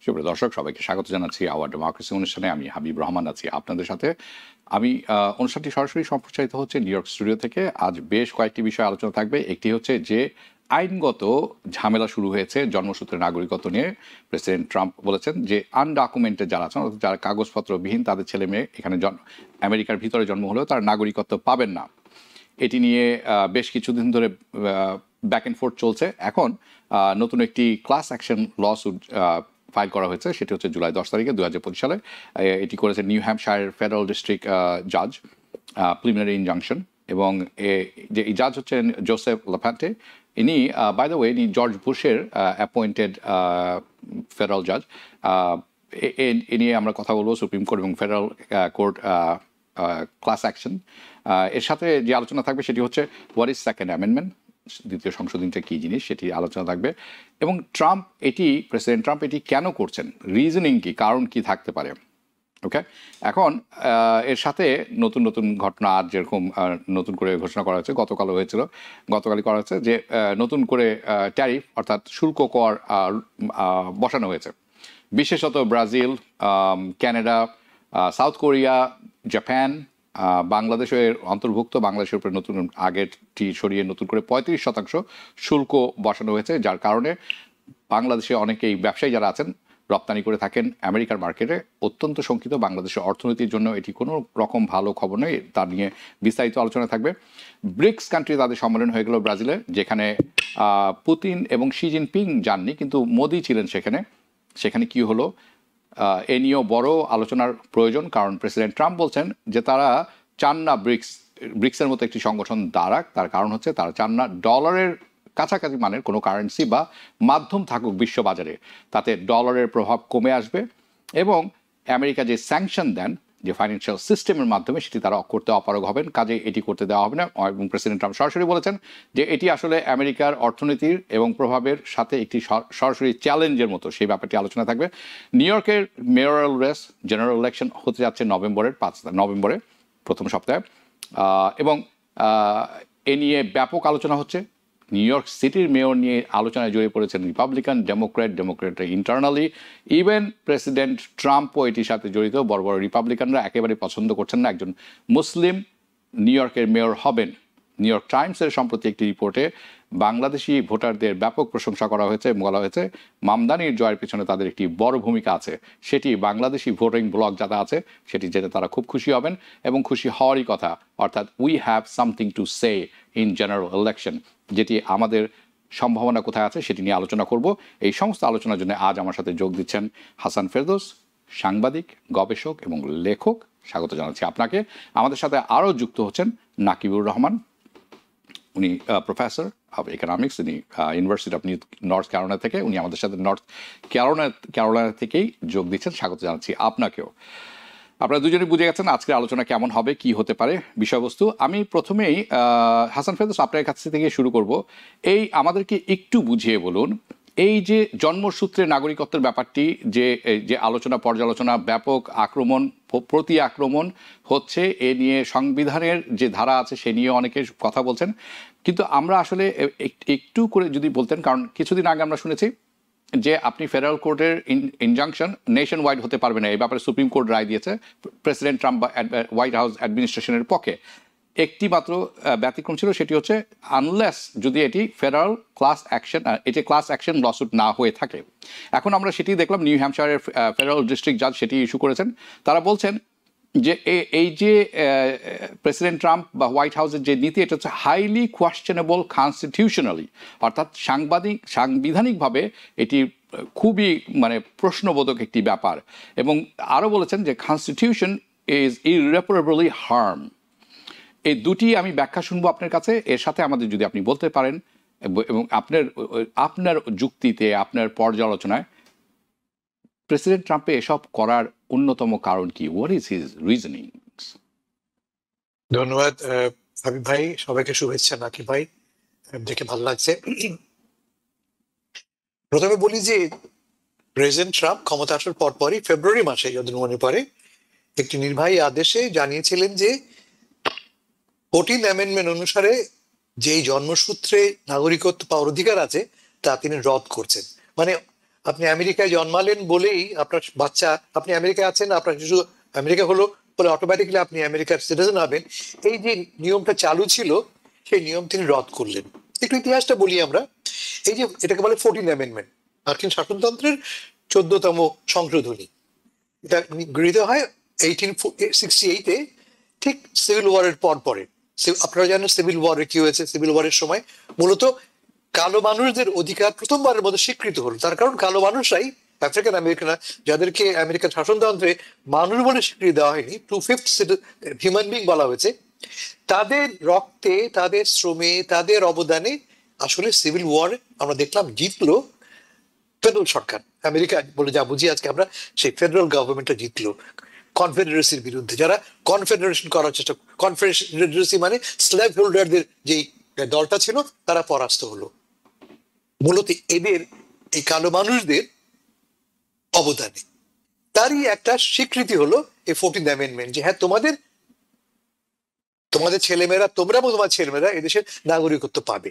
সুপ্রিয় দর্শক, সবাইকে স্বাগত জানাচ্ছি আওয়ার ডেমোক্রেসি অনুষ্ঠানে। আমি হাবিব রহমান আছি আপনাদের সাথে। আমি অনুষ্ঠানটি সরাসরি সম্প্রচারিত হচ্ছে নিউ ইয়র্ক স্টুডিও থেকে। আজ বেশ কয়েকটি বিষয় আলোচনা থাকবে। একটি হচ্ছে যে আইনগত ঝামেলা শুরু হয়েছে জন্মসূত্রে নাগরিকত্ব নিয়ে। প্রেসিডেন্ট ট্রাম্প বলেছেন যে আনডকুমেন্টেড যারা আছেন, অর্থাৎ যারা কাগজপত্রবিহীন, তাদের ছেলে মেয়ে এখানে আমেরিকার ভিতরে জন্ম হলেও তারা নাগরিকত্ব পাবেন না। এটি নিয়ে বেশ কিছুদিন ধরে ব্যাক অ্যান্ড ফোর্থ চলছে। এখন নতুন একটি ক্লাস অ্যাকশন লসুট ফাইল করা হয়েছে, সেটি হচ্ছে জুলাই 10 তারিখে 2025 সালে। এটি করেছে নিউ হ্যাম্পশায়ার ফেডারেল ডিস্ট্রিক্ট জাজ, প্রিলিমিনারি ইনজাংশন। এবং যে এই জাজ হচ্ছেন জোসেফ লাফান্টে। ইনি বাই দ্য ওয়ে ইনি জর্জ বুশের অ্যাপয়েন্টেড ফেডারেল জাজ। এ নিয়ে আমরা কথা বলবো সুপ্রিম কোর্ট এবং ফেডারেল কোর্ট ক্লাস অ্যাকশন। এর সাথে যে আলোচনা থাকবে সেটি হচ্ছে হোয়াট ইজ সেকেন্ড অ্যামেন্ডমেন্ট, দ্বিতীয় সংশোধনীটা কী জিনিস, সেটি আলোচনা থাকবে। এবং প্রেসিডেন্ট ট্রাম্প এটি কেন করছেন, রিজনিং কি, কারণ কি থাকতে পারে। ওকে, এখন এর সাথে নতুন নতুন ঘটনা, আজ যেরকম নতুন করে ঘোষণা করা হয়েছে, গতকালই করা হয়েছে যে নতুন করে ট্যারিফ অর্থাৎ শুল্ক কর বসানো হয়েছে। বিশেষত Brazil, Canada, south Korea, Japan, বাংলাদেশের অন্তর্ভুক্ত। বাংলাদেশের উপরে নতুন আগেরটি সরিয়ে নতুন করে 35% শুল্ক বসানো হয়েছে, যার কারণে বাংলাদেশে অনেকেই ব্যবসায়ী যারা আছেন রপ্তানি করে থাকেন আমেরিকার মার্কেটে, অত্যন্ত শঙ্কিত। বাংলাদেশের অর্থনীতির জন্য এটি কোনো রকম ভালো খবর নয়। তা নিয়ে বিস্তারিত আলোচনা থাকবে। ব্রিক্স কান্ট্রি তাদের সম্মেলন হয়ে গেল ব্রাজিলে, যেখানে পুতিন এবং শি জিনপিং যাননি, কিন্তু মোদি ছিলেন সেখানে কি হলো এ নিয়েও বড় আলোচনার প্রয়োজন। কারণ প্রেসিডেন্ট ট্রাম্প বলছেন যে তারা চান না ব্রিক্সের মতো একটি সংগঠন দাঁড়াক। তার কারণ হচ্ছে তারা চান না ডলারের কাছাকাছি মানের কোনো কারেন্সি বা মাধ্যম থাকুক বিশ্ববাজারে, তাতে ডলারের প্রভাব কমে আসবে। এবং আমেরিকা যে স্যাংশন দেন যে ফাইন্যান্সিয়াল সিস্টেমের মাধ্যমে, সেটি তারা করতে অপারগ হবেন, কাজে এটি করতে দেওয়া হবে না। এবং প্রেসিডেন্ট ট্রাম্প সরাসরি বলেছেন যে এটি আসলে আমেরিকার অর্থনীতির এবং প্রভাবের সাথে একটি সরাসরি চ্যালেঞ্জের মতো, সেই ব্যাপারটি আলোচনা থাকবে। নিউ ইয়র্কের মেয়রাল রেস, জেনারেল ইলেকশন হতে যাচ্ছে নভেম্বরে প্রথম সপ্তাহে। এবং এ নিয়ে ব্যাপক আলোচনা হচ্ছে। নিউ ইয়র্ক সিটির মেয়র নিয়ে আলোচনায় জড়িয়ে পড়েছেন রিপাবলিকান, ডেমোক্রেটরা ইন্টারনালি। ইভেন প্রেসিডেন্ট ট্রাম্পও এটির সাথে জড়িত। বড় বড় রিপাবলিকানরা একেবারে পছন্দ করছেন না একজন মুসলিম নিউ ইয়র্কের মেয়র হবেন। নিউ ইয়র্ক টাইমসের সম্প্রতি একটি রিপোর্টে বাংলাদেশি ভোটারদের ব্যাপক প্রশংসা করা হয়েছে এবং বলা হয়েছে মামদানির জয়ের পিছনে তাদের একটি বড় ভূমিকা আছে। সেটি বাংলাদেশি ভোটিং ব্লক যারা আছে সেটি যেটা তারা খুব খুশি হবেন এবং খুশি হওয়ারই কথা, অর্থাৎ we have something to say in general election, যেটি আমাদের সম্ভাবনা কোথায় আছে সেটি নিয়ে আলোচনা করব। এই সমস্ত আলোচনার জন্য আজ আমার সাথে যোগ দিচ্ছেন হাসান ফেরদৌস, সাংবাদিক, গবেষক এবং লেখক। স্বাগত জানাচ্ছি আপনাকে। আমাদের সাথে আরও যুক্ত হচ্ছেন নাকিবুর রহমান, উনি প্রফেসর অফ ইকোনমিক্স, উনি ইউনিভার্সিটি অফ নর্থ ক্যারোলাইনা থেকে, উনি আমাদের সাথে নর্থ ক্যারোলাইনা থেকেই যোগ দিচ্ছেন। স্বাগত জানাচ্ছি আপনাকেও। আপনারা দুজনেই বুঝে গেছেন আজকের আলোচনা কেমন হবে, কি হতে পারে বিষয়বস্তু। আমি প্রথমেই হাসান ফেরদৌস আপনার কাছ থেকে শুরু করব। এই আমাদেরকে একটু বুঝিয়ে বলুন, এই যে জন্মসূত্রে নাগরিকত্বের ব্যাপারটি, যে পর্যালোচনা, ব্যাপক প্রতি আক্রমণ হচ্ছে, এ নিয়ে সংবিধানের যে ধারা আছে সে নিয়ে অনেকে কথা বলছেন। কিন্তু আমরা আসলে একটু করে যদি বলতেন, কারণ কিছুদিন আগে আমরা শুনেছি যে আপনি ফেডারেল কোর্টের ইনজাংশন নেশন ওয়াইড হতে পারবে না, এই ব্যাপারে সুপ্রিম কোর্ট রায় দিয়েছে প্রেসিডেন্ট ট্রাম্প বা হোয়াইট হাউস অ্যাডমিনিস্ট্রেশনের পক্ষে। একটি মাত্র ব্যতিক্রম ছিল, সেটি হচ্ছে আনলেস যদি এটি ফেডারেল ক্লাস অ্যাকশন লসুট না হয়ে থাকে। এখন আমরা সেটি দেখলাম, নিউ হ্যাম্পশায়ারের ফেডারেল ডিস্ট্রিক্ট জাজ সেটি ইস্যু করেছেন। তারা বলছেন যে এই যে প্রেসিডেন্ট ট্রাম্প বা হোয়াইট হাউসের যে নীতি, এটা হচ্ছে হাইলি কোয়েশ্চেনেবল কনস্টিটিউশনালি, অর্থাৎ সাংবিধানিকভাবে এটি খুবই প্রশ্নবোধক একটি ব্যাপার। এবং আরও বলেছেন যে কনস্টিটিউশন ইজ ইররেপারেবলি হার্ম। এই দুটি আমি ব্যাখ্যা শুনবো আপনার কাছে। এর সাথে আমাদের যদি আপনি বলতে পারেন এবং আপনার যুক্তিতে, আপনার পর্যালোচনায় প্রেসিডেন্ট ট্রাম্পে এসব করার অন্যতম কারণ কি? What is his reasoning? ধন্যবাদ হাবিব ভাই, সবাইকে শুভেচ্ছা। নাকি ভাই, দেখে ভালো লাগছে। প্রথমে বলি যে প্রেসিডেন্ট ট্রাম্প ক্ষমতা আসার পরপরই ফেব্রুয়ারি মাসে, যদি মনে পড়ে, একটি নির্বাহী আদেশে জানিয়েছিলেন যে 14th অ্যামেন্ডমেন্ট অনুসারে যেই জন্মসূত্রে নাগরিকত্ব পাওয়ার অধিকার আছে তা তিনি রদ করছেন। মানে আপনি আমেরিকায় জন্মালেন বলেই আপনার বাচ্চা, আপনি আমেরিকায় আছেন, আপনার শিশু আমেরিকা হলো বলে অটোমেটিক্যালি আপনি আমেরিকার সিটিজেন হবেন, এই যে নিয়মটা চালু ছিল সেই নিয়ম তিনি রদ করলেন। একটু ইতিহাসটা বলি আমরা। এই যে এটাকে বলে 14th অ্যামেন্ডমেন্ট, মার্কিন শাসনতন্ত্রের 14তম সংশোধনী। এটা গৃহীত হয় 1868-এ, ঠিক সিভিল ওয়ারের পর পরে। আপনারা জানেন সিভিল ওয়ারে কি হয়েছে। সিভিল ওয়ারের সময় মূলত কালো মানুষদের অধিকার প্রথমবারের মধ্যে স্বীকৃত হলো। তার কারণ কালো মানুষরাই, আফ্রিকান আমেরিকানরা, যাদেরকে আমেরিকান শাসনতন্ত্রে মানুষ বলে স্বীকৃতি দেওয়া হয়নি, 2/5 হিউম্যান বিং বলা হয়েছে, তাদের রক্তে, তাদের শ্রমে, তাদের অবদানে আসলে সিভিল ওয়ার আমরা দেখলাম জিতলো ফেডারেল সরকার। আমেরিকা বলে যা বুঝি আজকে আমরা, সেই ফেডারেল গভর্নমেন্টটা জিতলো কনফেডারেসির বিরুদ্ধে। যারা কনফেডারেশন করার চেষ্টা, কনফেডারেসি মানে স্ল্যাভ হোল্ডারদের যেই দলটা ছিল, তারা পরাস্ত হলো। মূলত এদের, এই কালো মানুষদের অবদানে তারই একটা স্বীকৃতি হলো এই 14th অ্যামেন্ডমেন্ট, যে হ্যাঁ তোমাদের ছেলেমেয়েরা, তোমরা এবং তোমার ছেলেমেয়েরা এদেশের নাগরিকত্ব পাবে।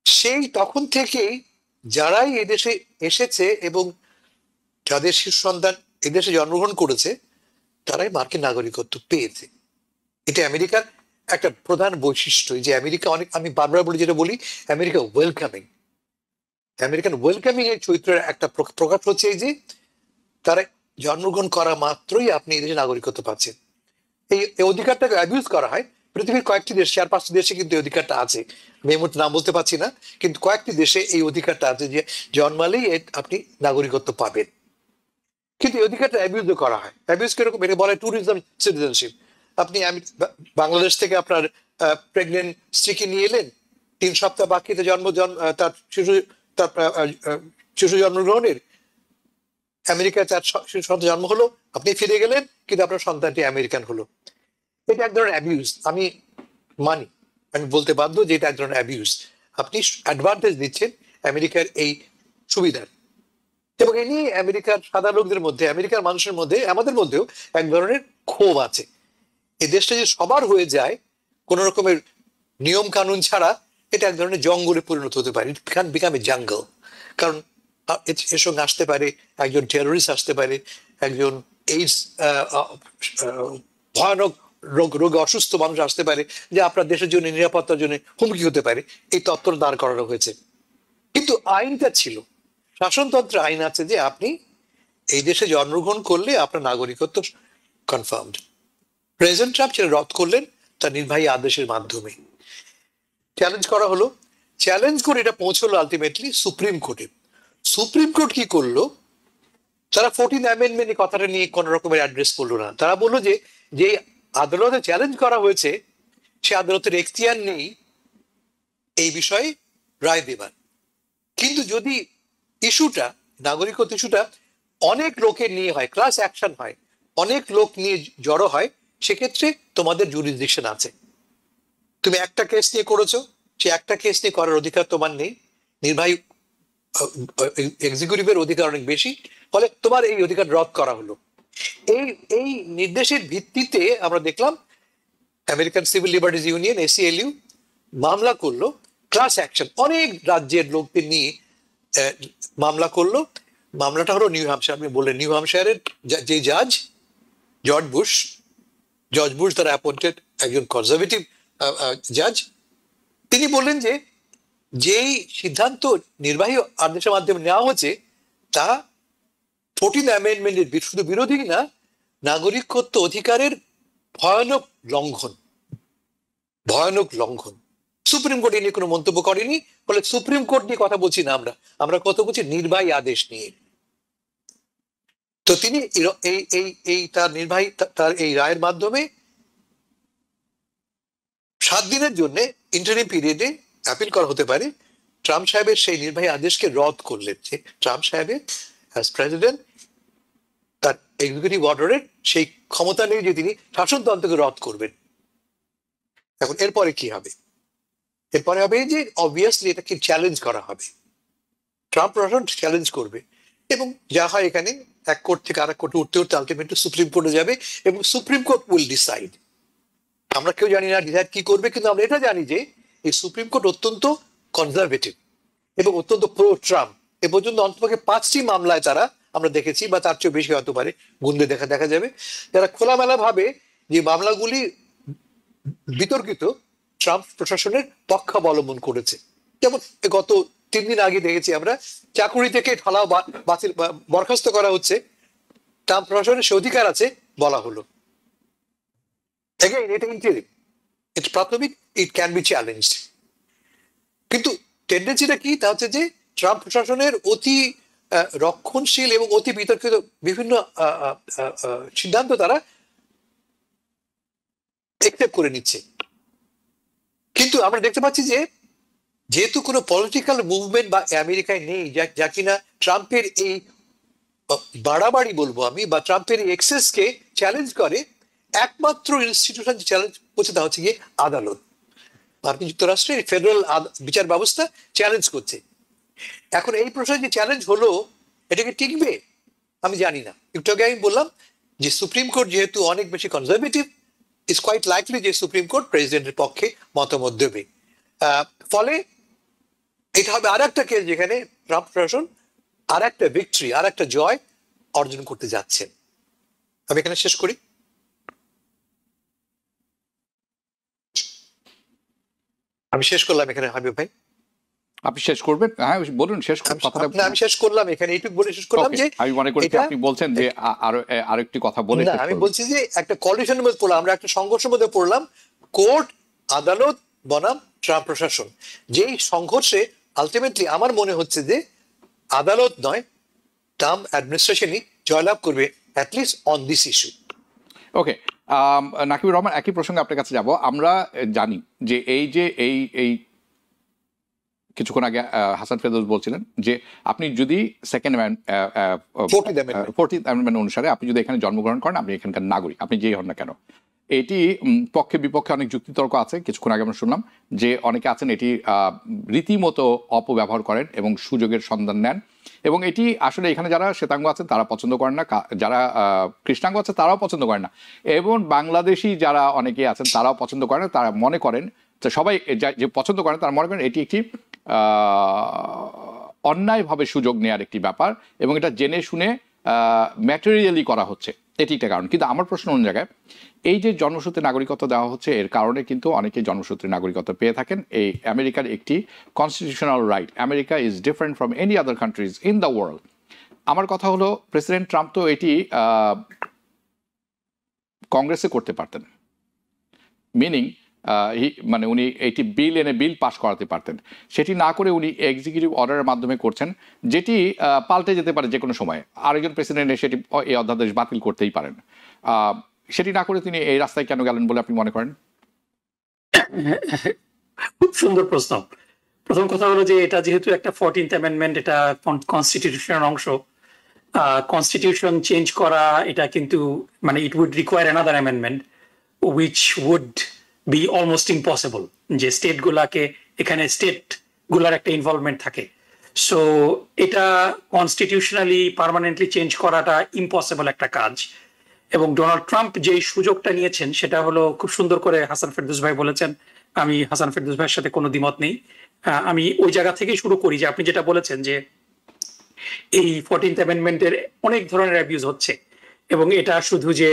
সেই তখন থেকেই যারাই এদেশে এসেছে এবং যাদের শিশু সন্তান এদেশে জন্মগ্রহণ করেছে, তারাই মার্কিন নাগরিকত্ব পেয়েছে। এটা আমেরিকার একটা প্রধান বৈশিষ্ট্য, যে আমেরিকা অনেক, আমি বারবার বলি, যেটা বলি, আমেরিকা ওয়েলকামিং। আমেরিকান ওয়েলকামিং এর চরিত্রের একটা প্রকাশ হচ্ছে এই যে তারা জন্মগ্রহণ করা মাত্রই আপনি এদেশে নাগরিকত্ব পাচ্ছেন। এই অধিকারটাকে অ্যাবিউজ করা হয়। পৃথিবীর কয়েকটি দেশ, 4-5টি দেশে কিন্তু এই অধিকারটা আছে। আমি এই মুহূর্তে নাম বলতে পারছি না, কিন্তু কয়েকটি দেশে এই অধিকারটা আছে যে জন্মালেই আপনি নাগরিকত্ব পাবেন। কিন্তু এই অধিকারটা অ্যাবিউজও করা হয়। অ্যাবিউজ কিরকম? এটা বলা হয় ট্যুরিজম সিটিজেনশিপ। আপনি বাংলাদেশ থেকে আপনার প্রেগনেন্ট স্ত্রীকে নিয়ে এলেন, 3 সপ্তাহ বাকিতে তার শিশু জন্মগ্রহণের, আমেরিকায় তার শিশু সন্তান জন্ম হলো, আপনি ফিরে গেলেন, কিন্তু আপনার সন্তানটি আমেরিকান হলো। এটা এক ধরনের অ্যাবিউজ, আমি মানি, আমি বলতে বাধ্য যে এটা এক ধরনের অ্যাবিউজ। আপনি অ্যাডভান্টেজ দিচ্ছেন আমেরিকার এই সুবিধার, এবং এ নিয়ে আমেরিকার সাদা লোকদের মধ্যে, আমেরিকার মানুষের মধ্যে, আমাদের মধ্যেও এক ধরনের ক্ষোভ আছে। এই দেশটা যে সবার হয়ে যায় কোন রকমের নিয়ম কানুন ছাড়া, এটা এক ধরনের জঙ্গলে পরিণত হতে পারে। It can become a jungle. কারণ এর সঙ্গে আসতে পারে একজন টেরোরিস্ট, আসতে পারে একজন এইডস ভয়ানক রোগে অসুস্থ মানুষ আসতে পারে, যে আপনার দেশের জন্য, নিরাপত্তার জন্য হুমকি হতে পারে। এই তত্ত্ব দাঁড় করানো হয়েছে, কিন্তু আইনটা ছিল, শাসনতন্ত্রে আইন আছে যে আপনি এই দেশে জন্মগ্রহণ করলে আপনার নাগরিকত্ব কনফার্মড। প্রেসিডেন্ট ট্রাম্প সেটা রদ করলেন তার নির্বাহী আদেশের মাধ্যমে। চ্যালেঞ্জ করা হলো, চ্যালেঞ্জ করে এটা পৌঁছলো আলটিমেটলি সুপ্রিম কোর্টে। সুপ্রিম কোর্ট কি করলো? তারা 14th অ্যামেন্ডমেন্ট কথাটা নিয়ে কোন রকমের অ্যাড্রেস করলো না। তারা বললো যে আদালতে চ্যালেঞ্জ করা হয়েছে, সে আদালতের এখতিয়ার নেই এই বিষয়ে রায় দেবার। কিন্তু যদি ইস্যুটা, নাগরিকত্ব ইস্যুটা অনেক লোকের নিয়ে হয়, ক্লাস অ্যাকশন হয়, অনেক লোক নিয়ে জড়ো হয়, সেক্ষেত্রে তোমাদের জুরিসডিকশন আছে। তুমি একটা কেস নিয়ে করেছো, সে একটা কেস নিয়ে করার অধিকার তোমার নেই। নির্বাহী এক্সিকিউটিভের অধিকার অনেক বেশি, ফলে তোমার এই অধিকার রদ করা হলো। এই নির্দেশের ভিত্তিতে আমরা দেখলাম American civil liberties union, ACLU, মামলা করলো, ক্লাস অ্যাকশন, অনেক রাজ্যের লোকদের নিয়ে মামলা করলো। মামলাটা হলো নিউ হ্যাম্পশায়ার। আপনি বললেন নিউ হ্যাম্পশায়ারের যে জাজ জর্জ বুশ তারা অ্যাপয়েন্টেড একজন কনজারভেটিভ জাজ, তিনি বললেন যে যেই সিদ্ধান্ত নির্বাহী আদেশের মাধ্যমে নেওয়া হচ্ছে তা 14th অ্যামেন্ডমেন্টের শুধু বিরোধী না, নাগরিকত্ব অধিকারের ভয়ানক লঙ্ঘন। সুপ্রিম কোর্ট নিয়ে কোনো মন্তব্য করেনি, ফলে সুপ্রিম কোর্ট নিয়ে কথা বলছি না, আমরা কথা বলছি নির্বাহী আদেশ নিয়ে। তো তিনি তার এই রায়ের মাধ্যমে 7 দিনের জন্য ইন্টারিম পিরিয়ডে অ্যাপিল করা হতে পারে। ট্রাম্প সাহেবের সেই নির্বাহী আদেশকে রদ করলেন, যে ট্রাম্প সাহেবের অ্যাজ প্রেসিডেন্ট তার এক্সিকিউটিভ অর্ডারের সেই ক্ষমতা নেই যে তিনি শাসনতন্ত্রকে রদ করবেন। এখন এরপরে কি হবে? এরপরে হবে যে অবভিয়াসলি এটাকে চ্যালেঞ্জ করা হবে, ট্রাম্প প্রশাসন চ্যালেঞ্জ করবে, এবং যা হয় এখানে এক কোর্ট থেকে আরেক কোর্টে উঠতে আলটিমেটলি সুপ্রিম কোর্টে যাবে, এবং সুপ্রিম কোর্ট উইল ডিসাইড। আমরা কেউ জানি না ডিসাইড কি করবে, কিন্তু আমরা এটা জানি যে এই সুপ্রিম কোর্ট অত্যন্ত কনজারভেটিভ এবং অত্যন্ত প্রো ট্রাম্প, এ পর্যন্ত অন্ততপক্ষে 5টি মামলায় তারা আমরা দেখেছি, বা তার চেয়ে বেশি হতে পারে, গুনলে দেখা যাবে, যারা খোলামেলা ভাবে যে মামলাগুলি বিতর্কিত ট্রাম্প প্রশাসনের পক্ষাবলম্বন করেছে। যেমন গত 3 দিন আগে দেখেছি আমরা, চাকুরি থেকে ঢালাও বাতিল বরখাস্ত করা হচ্ছে, ট্রাম্প প্রশাসনের সে অধিকার আছে বলা হলো। এটা ইন্টারিম, এটা প্রাথমিক, ইট ক্যান বি চ্যালেঞ্জড। কিন্তু টেন্ডেন্সিটা কি, তা হচ্ছে যে ট্রাম্প প্রশাসনের অতি রক্ষণশীল এবং অতি বিতর্কিত বিভিন্ন সিদ্ধান্ত তারা একসেপ্ট করে নিচ্ছে। কিন্তু আমরা দেখতে পাচ্ছি যে যেহেতু কোনো পলিটিক্যাল মুভমেন্ট বা আমেরিকায় নেই যা কিনা ট্রাম্পের এই বাড়াবাড়ি বলবো আমি, বা ট্রাম্পের এই এক্সেসকে চ্যালেঞ্জ করে, একমাত্র ইনস্টিটিউশন যে চ্যালেঞ্জ করছে তা হচ্ছে গিয়ে আদালত। মার্কিন যুক্তরাষ্ট্রের ফেডারেল বিচার ব্যবস্থা চ্যালেঞ্জ করছে। এখন এই প্রশ্নে যে চ্যালেঞ্জ হলো, এটাকে টিকবে আমি জানি না। একটু আগে আমি বললাম যে সুপ্রিম কোর্ট যেহেতু অনেক বেশি কনজারভেটিভ, ইটস কোয়াইট লাইকলি যে সুপ্রিম কোর্ট প্রেসিডেন্টের পক্ষে মতামত দেবে। ফলে এটা হবে আর একটা কেস যেখানে ট্রাম্প প্রশাসন আর একটা ভিক্টরি, আর একটা জয় অর্জন করতে যাচ্ছে। আমি এখানে শেষ করি। আমি শেষ করলাম এখানে, হাবিব ভাই। আপনি শেষ করবেন? হ্যাঁ বলুন, শেষ কথাটা। আমি শেষ করলাম এখানে, এইটুকু বলে শেষ করলাম যে আমি মনে করি আপনি বলছেন যে আরো একটি কথা বলে। না, আমি বলছি যে একটা কলিশনের মধ্যে পড়লাম, আমরা একটা সংঘর্ষের মধ্যে পড়লাম, কোর্ট, আদালত বনাম ট্রাম্প প্রশাসন। যেই সংঘর্ষে আলটিমেটলি আমার মনে হচ্ছে যে আদালত নয়, ট্রাম্প অ্যাডমিনিস্ট্রেশনই জয়লাভ করবে, অ্যাটলিস্ট অন দিস ইস্যু। ওকে, নাকিবুর রহমান, একই প্রসঙ্গে আপনার কাছে যাব। আমরা জানি যে এই কিছুক্ষণ আগে হাসান ফেরদৌস বলছিলেন যে আপনি যদি সেকেন্ড 14th অ্যামেন্ডমেন্ট অনুসারে আপনি যদি এখানে জন্মগ্রহণ করেন, আপনি এখানকার নাগরিক, আপনি যেই হন না কেন। এটি পক্ষে বিপক্ষে অনেক যুক্তিতর্ক আছে। কিছুক্ষণ আগে আমরা শুনলাম যে অনেকে আছেন এটি রীতিমতো অপব্যবহার করেন এবং সুযোগের সন্ধান নেন, এবং এটি আসলে এখানে যারা শ্বেতাঙ্গ আছেন তারা পছন্দ করেন না, যারা কৃষ্ণাঙ্গ আছে তারাও পছন্দ করেন না, এবং বাংলাদেশি যারা অনেকে আছেন তারাও পছন্দ করেন না। তারা মনে করেন, সবাই যে পছন্দ করেন তারা মনে করেন এটি একটি অন্যায়ভাবে সুযোগ নেওয়ার একটি ব্যাপার, এবং এটা জেনে শুনে ম্যাটেরিয়ালি করা হচ্ছে, এটি একটা কারণ। কিন্তু আমার প্রশ্ন অন্য জায়গায়, এই যে জন্মসূত্রে নাগরিকত্ব দেওয়া হচ্ছে, এর কারণে কিন্তু অনেকে জন্মসূত্রে নাগরিকত্ব পেয়ে থাকেন। এই আমেরিকার একটি constitutional right. America is different from any other countries in the world. আমার কথা হলো, প্রেসিডেন্ট ট্রাম্প তো এটি কংগ্রেসে করতে পারতেন, মিনিং মানে উনি এইটি বিল পাস করাতে পারতেন। সেটি না করে উনি এক্সিকিউটিভ অর্ডারের মাধ্যমে করছেন, যেটি পাল্টে যেতে পারে যে কোনো সময়। আরেকজন প্রেসিডেন্ট সেটি এই অধ্যাদেশ বাতিল করতেই পারেন। সেটি না করে তিনি এই রাস্তায় কেন গেলেন বলে আপনি মনে করেন? খুব সুন্দর প্রশ্ন। প্রথম কথা হলো যে এটা যেহেতু একটা 14th অ্যামেন্ডমেন্ট, এটা কনস্টিটিউশনের অংশ, কনস্টিটিউশন চেঞ্জ করা এটা কিন্তু মানে it would require another amendment which would be almost impossible, যে স্টেট গুলাকে, এখানে স্টেট গুলার একটা ইনভলভমেন্ট থাকে। সো এটা কনস্টিটিউশনালি পার্মানেন্টলি চেঞ্জ করাটা ইম্পসিবল একটা কাজ। এবং ডোনাল্ড ট্রাম্প যে সুযোগটা নিয়েছেন সেটা হলো, খুব সুন্দর করে হাসান ফেরদৌস ভাই বলেছেন, আমি হাসান ফেরদৌস ভাইয়ের সাথে কোনো দ্বিমত নেই। আমি ওই জায়গা থেকেই শুরু করি যে আপনি যেটা বলেছেন যে এই 14th অ্যামেন্ডমেন্টের অনেক ধরনের অ্যাবিউজ হচ্ছে, এবং এটা শুধু যে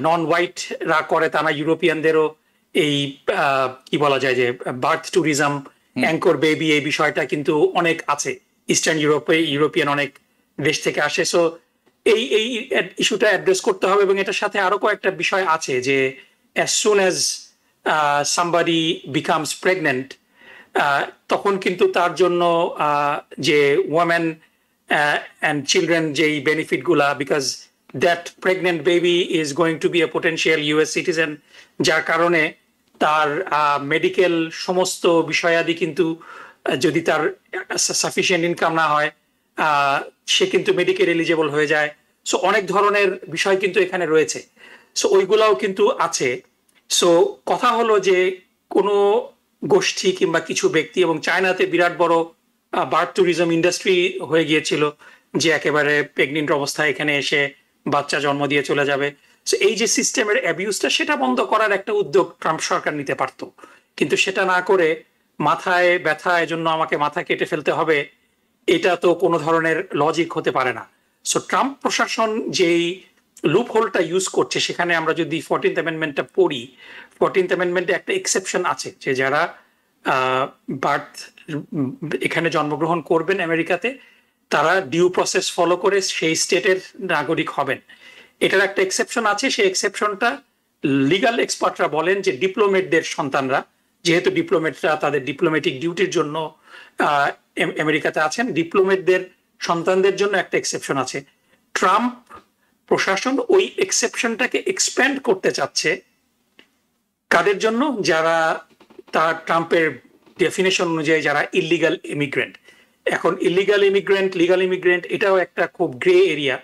নন হোয়াইটরা করে তা না, ইউরোপিয়ানদেরও এই কি বলা যায় যে বার্থ ট্যুরিজম, অ্যাঙ্কর বেবি, এই বিষয়টা কিন্তু অনেক আছে ইস্টার্ন ইউরোপে, ইউরোপিয়ান অনেক দেশ থেকে আসে। সো এই ইস্যুটা অ্যাড্রেস করতে হবে। এবং এটার সাথে আরো কয়েকটা বিষয় আছে যে as soon as somebody becomes pregnant, তখন কিন্তু তার জন্য যে women and children যেই বেনিফিট গুলা, because that pregnant baby is going to be a potential US citizen, যার কারণে তার মেডিকেল সমস্ত বিষয়াদি কিন্তু যদি তার সাফিসিয়েন্ট ইনকাম না হয়, সে কিন্তু মেডিকেল এলিজেবল হয়ে যায়। সো অনেক ধরনের বিষয় কিন্তু এখানে রয়েছে, সো ওইগুলাও কিন্তু আছে। সো কথা হলো যে কোনো গোষ্ঠী কিংবা কিছু ব্যক্তি, এবং চায়নাতে বিরাট বড় বার্থ ট্যুরিজম ইন্ডাস্ট্রি হয়ে গিয়েছিল, যে একেবারে প্রেগনেন্ট অবস্থায় এখানে এসে বাচ্চা জন্ম দিয়ে চলে যাবে। সো এই যে সিস্টেমের অ্যাবিউজটা, সেটা বন্ধ করার একটা উদ্যোগ ট্রাম্প সরকার নিতে পারত, কিন্তু সেটা না করে মাথায় ব্যথা, এজন্য আমাকে মাথা কেটে ফেলতে হবে, এটা তো কোনো ধরনের লজিক হতে পারে না। সো ট্রাম্প প্রশাসন যেই লুপ হোলটা ইউজ করছে, সেখানে আমরা যদি 14th অ্যামেন্ডমেন্টটা পড়ি, 14th অ্যামেন্ডমেন্টে একটা এক্সেপশন আছে যে যারা বার্থ এখানে জন্মগ্রহণ করবেন আমেরিকাতে, তারা ডিউ প্রসেস ফলো করে সেই স্টেটের নাগরিক হবেন। এটার একটা এক্সেপশন আছে। সেই এক্সেপশনটা লিগাল এক্সপার্টরা বলেন যে ডিপ্লোমেটদের সন্তানরা, যেহেতু ডিপ্লোমেটরা তাদের ডিপ্লোম্যাটিক ডিউটির জন্য আমেরিকাতে আছেন, ডিপ্লোমেটদের সন্তানদের জন্য একটা এক্সেপশন আছে। ট্রাম্প প্রশাসন ওই এক্সেপশনটাকে এক্সপ্যান্ড করতে চাচ্ছে কাদের জন্য? যারা তার ট্রাম্পের ডেফিনেশন অনুযায়ী যারা ইলিগাল ইমিগ্রেন্ট। এখন ইলিগাল ইমিগ্রেন্ট, লিগাল ইমিগ্রেন্ট এটাও একটা খুব গ্রে এরিয়া,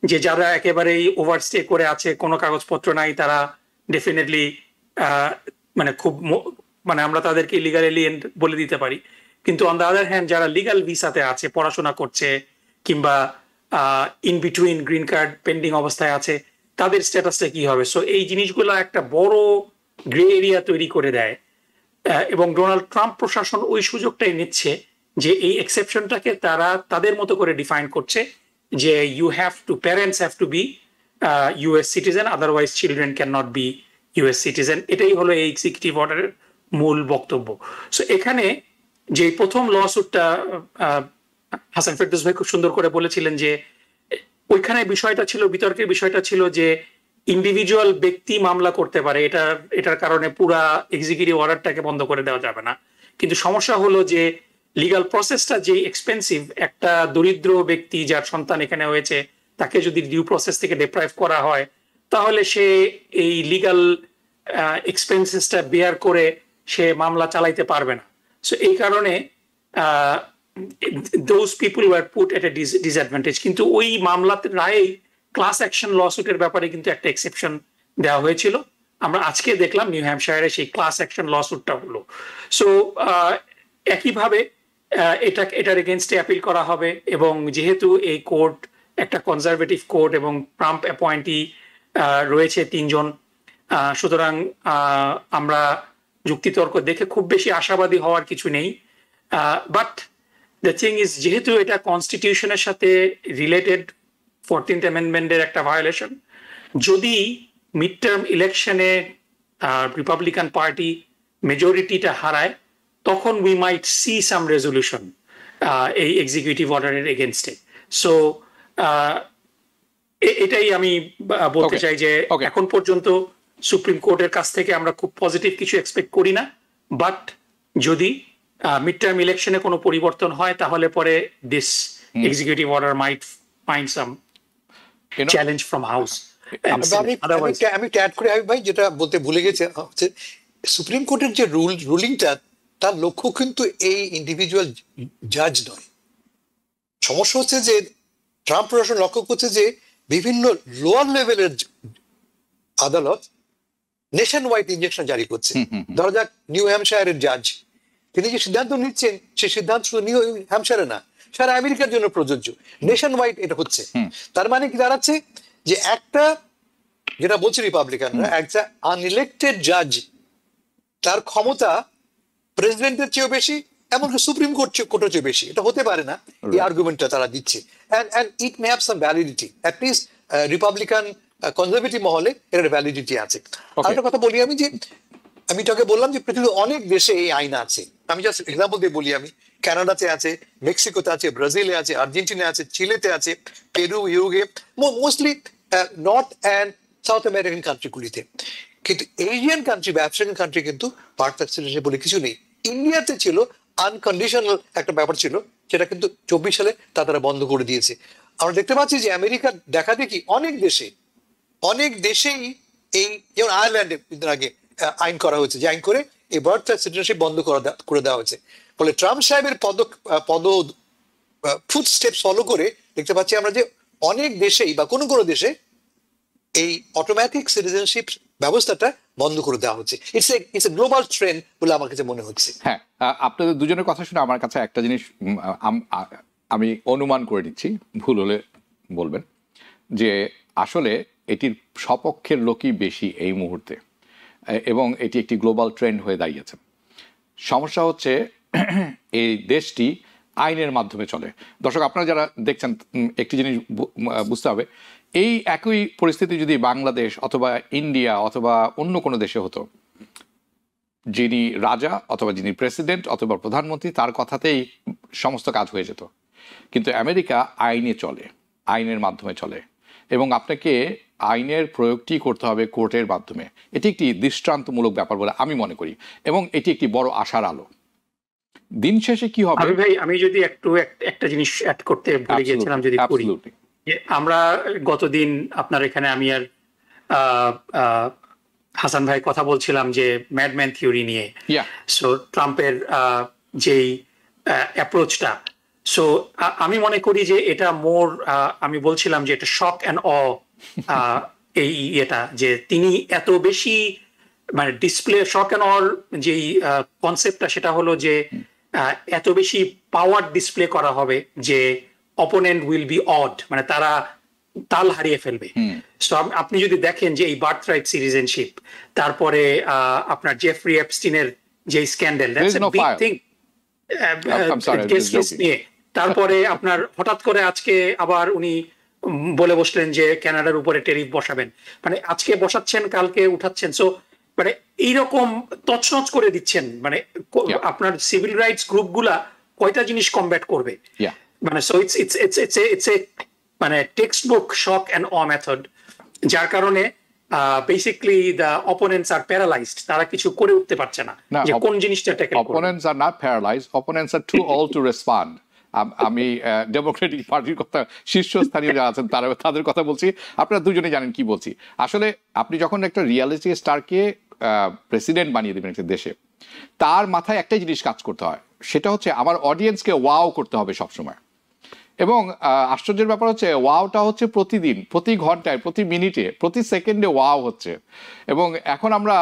যে যারা একেবারেই ওভারস্টে করে আছে, কোনো কাগজপত্র নাই, তারা ডেফিনেটলি মানে খুব মানে আমরা তাদেরকে ইলিগাল এলিয়েন বলে দিতে পারি। কিন্তু অন দ্য আদার হ্যান্ড যারা লিগাল ভিসাতে আছে, পড়াশোনা করছে, কিংবা in between green card pending অবস্থায় আছে, তাদের স্ট্যাটাসটা কি হবে? সো এই জিনিসগুলো একটা বড় গ্রে এরিয়া তৈরি করে দেয়। এবং ডোনাল্ড ট্রাম্প প্রশাসন ওই সুযোগটাই নিচ্ছে যে এই এক্সেপশনটাকে তারা তাদের মতো করে ডিফাইন করছে যে parents have to be US citizen, otherwise children can not be US citizen. এটাই হলো এই এক্সিকিউটিভ অর্ডারের মূল বক্তব্য। সো এখানে যে প্রথম লসুটটা হাসান ফেরদৌস ভাই খুব সুন্দর করে বলেছিলেন যে ওইখানে বিষয়টা ছিল, বিতর্কের বিষয়টা ছিল যে ইন্ডিভিজুয়াল ব্যক্তি মামলা করতে পারে, এটার কারণে পুরা এক্সিকিউটিভ অর্ডারটাকে বন্ধ করে দেওয়া যাবে না। কিন্তু সমস্যা হলো যে লিগাল প্রসেসটা যে এক্সপেন্সিভ, একটা দরিদ্র ব্যক্তি যার সন্তান এখানে হয়েছে, তাকে যদি ডিউ প্রসেস থেকে ডিপ্রাইভ করা হয়, তাহলে সে এই লিগাল এক্সপেন্সেসটা বেয়ার করে সে মামলা চালাইতে পারবে না। সো এই কারণে those people were put at a disadvantage। কিন্তু ওই মামলাতে রায়ে ক্লাস অ্যাকশন লসুটের ব্যাপারে কিন্তু একটা এক্সেপশন দেওয়া হয়েছিল। আমরা আজকে দেখলাম নিউ হ্যাম্পশায়ারে সেই ক্লাস অ্যাকশন লসুটটা হলো। সো একইভাবে এটার এগেনস্টে অ্যাপিল করা হবে, এবং যেহেতু এই কোর্ট একটা কনজারভেটিভ কোর্ট এবং ট্রাম্প অ্যাপয়েন্টি রয়েছে 3 জন, সুতরাং আমরা যুক্তিতর্ক দেখে খুব বেশি আশাবাদী হওয়ার কিছু নেই। বাট দ্য থিং ইজ, যেহেতু এটা কনস্টিটিউশনের সাথে রিলেটেড, 14th অ্যামেন্ডমেন্টের একটা ভায়োলেশন, যদি মিড টার্ম ইলেকশনে রিপাবলিকান পার্টি মেজরিটিটা হারায়, তখন we might see some resolution এই এক্সিকিউটিভ অর্ডারের এগেনস্টে। সো এটাই আমি বলতে চাই যে এখন পর্যন্ত সুপ্রিম কোর্টের কাছ থেকে আমরা খুব পজিটিভ কিছু এক্সপেক্ট করি না। বাট যদি মিড টার্ম ইলেকশনে কোনো পরিবর্তন হয়, তাহলে পরে this executive order might find some challenge from House. আমি ট্যাড করে ভাই যেটা বলতে ভুলে গেছে, সুপ্রিম কোর্টের যে রুলিংটা, তার লক্ষ্য কিন্তু এই ইন্ডিভিজুয়াল জাজ নয়। সমস্যা হচ্ছে যে ট্রাম্প প্রশাসন লক্ষ্য করছে যে বিভিন্ন লোয়ার লেভেলের আদালত নেশন ওয়াইড ইনজেকশন জারি করছে। ধরা যাক নিউ হ্যাম্পশায়ারের জাজ, তিনি যে সিদ্ধান্ত নিচ্ছেন, সেই সিদ্ধান্ত শুধু নিউ হ্যাম্পশায়ারে না, সারা আমেরিকার জন্য প্রযোজ্য, নেশন ওয়াইড এটা হচ্ছে। তার মানে কি দাঁড়াচ্ছে যে একটা, যেটা বলছে রিপাবলিকানরা, একটা আনইলেক্টেড জাজ, তার ক্ষমতা প্রেসিডেন্টের চেয়েও বেশি, এমনকি সুপ্রিম কোর্টের চেয়ে বেশি। এটা হতে পারে না, এই আর্গুমেন্টটা তারা দিচ্ছে। and it may have some validity, at least Republican conservative মহলে এর ভ্যালিডিটি আছে। আরেকটা কথা বলি আমি, যে আমি তোকে বললাম যে পৃথিবীর অনেক দেশে এই আইন আছে। আমি জাস্ট এক্সাম্পল দিয়ে বলি, আমি কানাডাতে আছে, মেক্সিকোতে আছে, ব্রাজিলে আছে, আর্জেন্টিনা আছে, চিলেতে আছে, Peru, Uruguay, mostly north and south American কান্ট্রিগুলিতে। কিন্তু এশিয়ান কান্ট্রি বা আফ্রিকান কান্ট্রি কিন্তু বার্থ সিটিজেনশিপ বলে কিছু নেই। ইন্ডিয়াতে ছিল আনকন্ডিশনাল একটা ব্যাপার ছিল, সেটা কিন্তু 24 সালে তারা বন্ধ করে দিয়েছে। আমরা দেখতে পাচ্ছি যে আমেরিকার দেখা দেখি অনেক দেশেই এই, যেমন আয়ারল্যান্ডে আগে আইন করা হয়েছে, যে আইন করে এই বার্থ সিটিজেনশিপ বন্ধ করে দেওয়া হয়েছে। ফলে ট্রাম্প সাহেবের ফুট স্টেপ ফলো করে দেখতে পাচ্ছি আমরা যে অনেক দেশেই বা কোনো দেশে এই অটোমেটিক সিটিজেনশিপ ব্যবস্থাটা বন্ধ করে দেওয়া হচ্ছে। ইটস এ গ্লোবাল ট্রেন্ড বলে আমার কাছে মনে হচ্ছে। হ্যাঁ, আপনাদের দুজনের কথা শুনে আমার কাছে একটা জিনিস আমি অনুমান করে নিচ্ছি, ভুল হলে বলবেন, যে আসলে এটির সপক্ষের লোকই বেশি এই মুহূর্তে, এবং এটি একটি গ্লোবাল ট্রেন্ড হয়ে দাঁড়িয়েছে। সমস্যা হচ্ছে এই দেশটি আইনের মাধ্যমে চলে। দর্শক আপনারা যারা দেখছেন একটি জিনিস বুঝতে হবে, এই একই পরিস্থিতি যদি বাংলাদেশ অথবা ইন্ডিয়া অথবা অন্য কোনো দেশে হতো, যিনি রাজা অথবা যিনি প্রেসিডেন্ট অথবা প্রধানমন্ত্রী তার কথাতেই সমস্ত কাজ হয়ে যেত। কিন্তু আমেরিকা আইনে চলে, আইনের মাধ্যমে চলে, এবং আপনাকে আইনের প্রয়োগটি করতে হবে কোর্টের মাধ্যমে। এটি একটি দৃষ্টান্তমূলক ব্যাপার বলে আমি মনে করি, এবং এটি একটি বড় আশার আলো। দিন শেষে কি হবে ভাই, আমি যদি একটা জিনিস অ্যাড করতে ভুলে গিয়েছিলাম, যদি করি। আমরা গতদিন আপনার এখানে আমি আর হাসান ভাই কথা বলছিলাম যে ম্যাডম্যান থিওরি নিয়ে। সো ট্রাম্পের যেই অ্যাপ্রোচটা, সো আমি মনে করি যে এটা আমি বলছিলাম যে এটা শক অ্যান্ড এই এটা যে তিনি এত বেশি মানে ডিসপ্লে শক অ্যান্ড অর যেই কনসেপ্টটা, সেটা হলো যে এত বেশি পাওয়ার ডিসপ্লে করা হবে যে অপোনেন্ট উইল বি অড, মানে তারা তাল হারিয়ে ফেলবে। সো আপনি যদি দেখেন যে এই বার্থরাইট সিটিজেনশিপ, তারপরে আপনার জেফরি এপস্টিনের যে scandal, that's a big thing, নিয়ে তারপরে আপনার হঠাৎ করে আজকে আবার উনি বলে বসলেন যে কানাডার উপরে ট্যারিফ বসাবেন, মানে আজকে বসাচ্ছেন কালকে উঠাচ্ছেন। সো মানে এইরকম তছনছ করে দিচ্ছেন, মানে আপনার সিভিল রাইটস গ্রুপগুলা কয়টা জিনিস কমব্যাট করবে, মানে সো ইটস এ মানে textbook shock and awe method, যার কারণে basically the opponents are paralysed, তারা কিছু করে উঠতে পারছে না যে কোন জিনিসটা ট্যাকেল করবে। Opponents are not paralysed, opponents are too all to respond. আমি ডেমোক্রেটিক পার্টির কথা, শীর্ষস্থানীয় যারা আছেন তাদের কথা বলছি, আপনারা দুজনে জানেন কি বলছি। আসলে আপনি যখন একটা রিয়ালিটি স্টারকে প্রেসিডেন্ট বানিয়ে দেবেন একটা দেশে, তার মাথায় একটাই জিনিস কাজ করতে হয়, সেটা হচ্ছে আমার অডিয়েন্সকে ওয়াও করতে হবে সবসময়। এবং আশ্চর্যের ব্যাপার হচ্ছে ওয়াওটা হচ্ছে প্রতিদিন, প্রতি ঘন্টায়, প্রতি মিনিটে, প্রতি সেকেন্ডে ওয়াও হচ্ছে। এবং এখন আমরা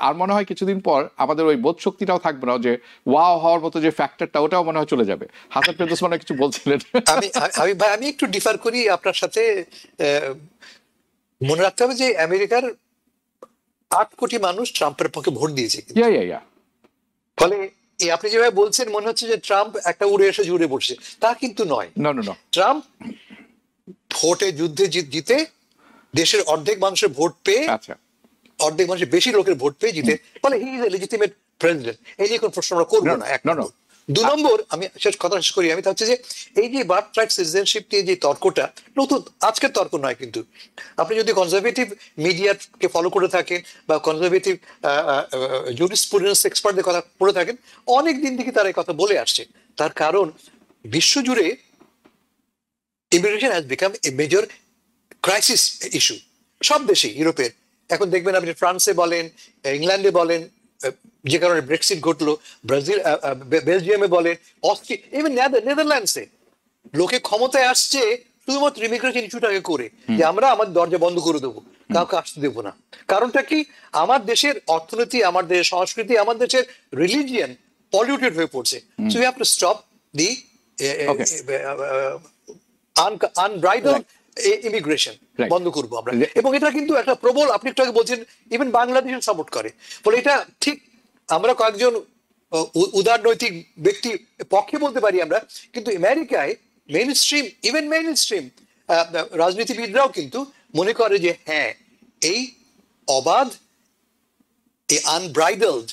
আর মনে হয় কিছুদিন পর আমাদের ওই বোধ শক্তিটাও থাকবে না, যে ওয়াও হওয়ার মতো যে ফ্যাক্টরটা, ওটাও মনে হয় চলে যাবে। হাসান ফেরদৌস মনে কিছু বলছিলেন। আমি একটু ডিফার করি আপনার সাথে। মনে রাখতে হবে যে আমেরিকার 8 কোটি মানুষ ট্রাম্পের পক্ষে ভোট দিয়েছে। ফলে আপনি যেভাবে বলছেন মনে হচ্ছে যে ট্রাম্প একটা উড়ে এসে জুড়ে পড়ছে, তা কিন্তু নয়। ট্রাম্প ভোটে যুদ্ধে জিতে দেশের অর্ধেক মানুষের ভোট পেয়ে, অর্ধেক মানুষের বেশি লোকের ভোট পেয়ে জিতে, ফলে he is a legitimate president. এই নিয়ে কোনো প্রশ্ন আমরা করবো না। 2 নম্বর, আমি কথা শেষ করি, আমি তা হচ্ছে যে এই যে বার্থরাইট সিটিজেনশিপ নিয়ে যে তর্কটা, নতুন আজকের তর্ক নয়, কিন্তু আপনি যদি কনজারভেটিভ মিডিয়াকে ফলো করে থাকেন বা কনজারভেটিভ জুরিসপ্রুডেন্স এক্সপার্টদের কথা পড়ে থাকেন, অনেক দিন থেকে তারা এই কথা বলে আসছে। তার কারণ বিশ্বজুড়ে immigration has become a major crisis issue. সব দেশে, ইউরোপের, এখন দেখবেন আপনি ফ্রান্সে বলেন, ইংল্যান্ডে বলেন, যে কারণে ব্রেক্সিট ঘটলো, ব্রাজিল, বেলজিয়ামে বলেন, অস্ট্রিয়া, ইভেন নেদারল্যান্ডসে লোকে ক্ষমতায় আসছে শুধুমাত্র ইমিগ্রেশন ইস্যুটাকে করে, যে আমরা আমাদের দরজা বন্ধ করে দেবো, কাউকে আসতে দেবো না। কারণটা কি? আমার দেশের অর্থনীতি, আমার দেশের সংস্কৃতি, আমার দেশের রিলিজিয়ন পলিউটেড হয়ে পড়ছে। So we have to stop the unbridled immigration, বন্ধ করবো আমরা। এবং এটা কিন্তু একটা প্রবল, আপনি একটু আগে বলছেন ইভেন বাংলাদেশ সাপোর্ট করে, ফলে এটা ঠিক আমরা কয়েকজন উদারনৈতিক ব্যক্তি পক্ষে বলতে পারি আমরা, কিন্তু আমেরিকায় মেইন স্ট্রিম রাজনীতিবিদরাও কিন্তু মনে করে যে হ্যাঁ, এই অবাধ, এই আনব্রাইডেলড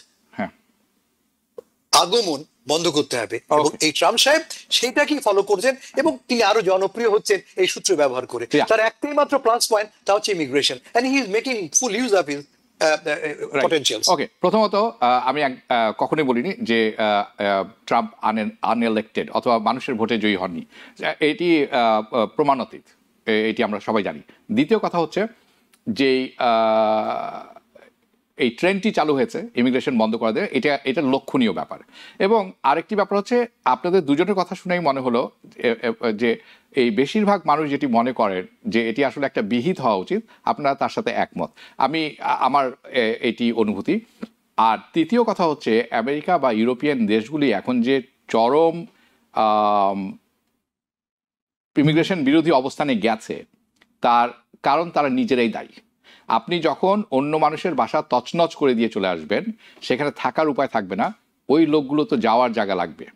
আগমন বন্ধ করতে হবে। এবং এই ট্রাম্প সাহেব সেইটাকেই ফলো করছেন, এবং তিনি আরো জনপ্রিয় হচ্ছেন এই সূত্র ব্যবহার করে। তার একটাই মাত্র প্লাস পয়েন্ট, তা হচ্ছে immigration, and he is making full use of his potentials. Okay, প্রথমত আমি কখনোই বলিনি যে ট্রাম্প আনএলেক্টেড অথবা মানুষের ভোটে জয়ী হননি, এটি প্রমাণাতীত, এটি আমরা সবাই জানি। দ্বিতীয় কথা হচ্ছে যে এই ট্রেন্ডটি চালু হয়েছে ইমিগ্রেশন বন্ধ করে দেয়, এটা লক্ষণীয় ব্যাপার। এবং আরেকটি ব্যাপার হচ্ছে, আপনাদের দুজনের কথা শুনেই মনে হলো যে এই বেশিরভাগ মানুষ যেটি মনে করেন যে এটি আসলে একটা বিহিত হওয়া উচিত, আপনারা তার সাথে একমত। আমার এটি অনুভূতি। আর তৃতীয় কথা হচ্ছে, আমেরিকা বা ইউরোপিয়ান দেশগুলি এখন যে চরম ইমিগ্রেশন বিরোধী অবস্থানে গেছে, তার কারণ তারা নিজেরাই দায়ী। আপনি যখন অন্য মানুষের বাসা তছনছ করে দিয়ে চলে আসবেন, সেখানে থাকার উপায় থাকবে না, ওই লোকগুলো তো যাওয়ার জায়গা লাগবে।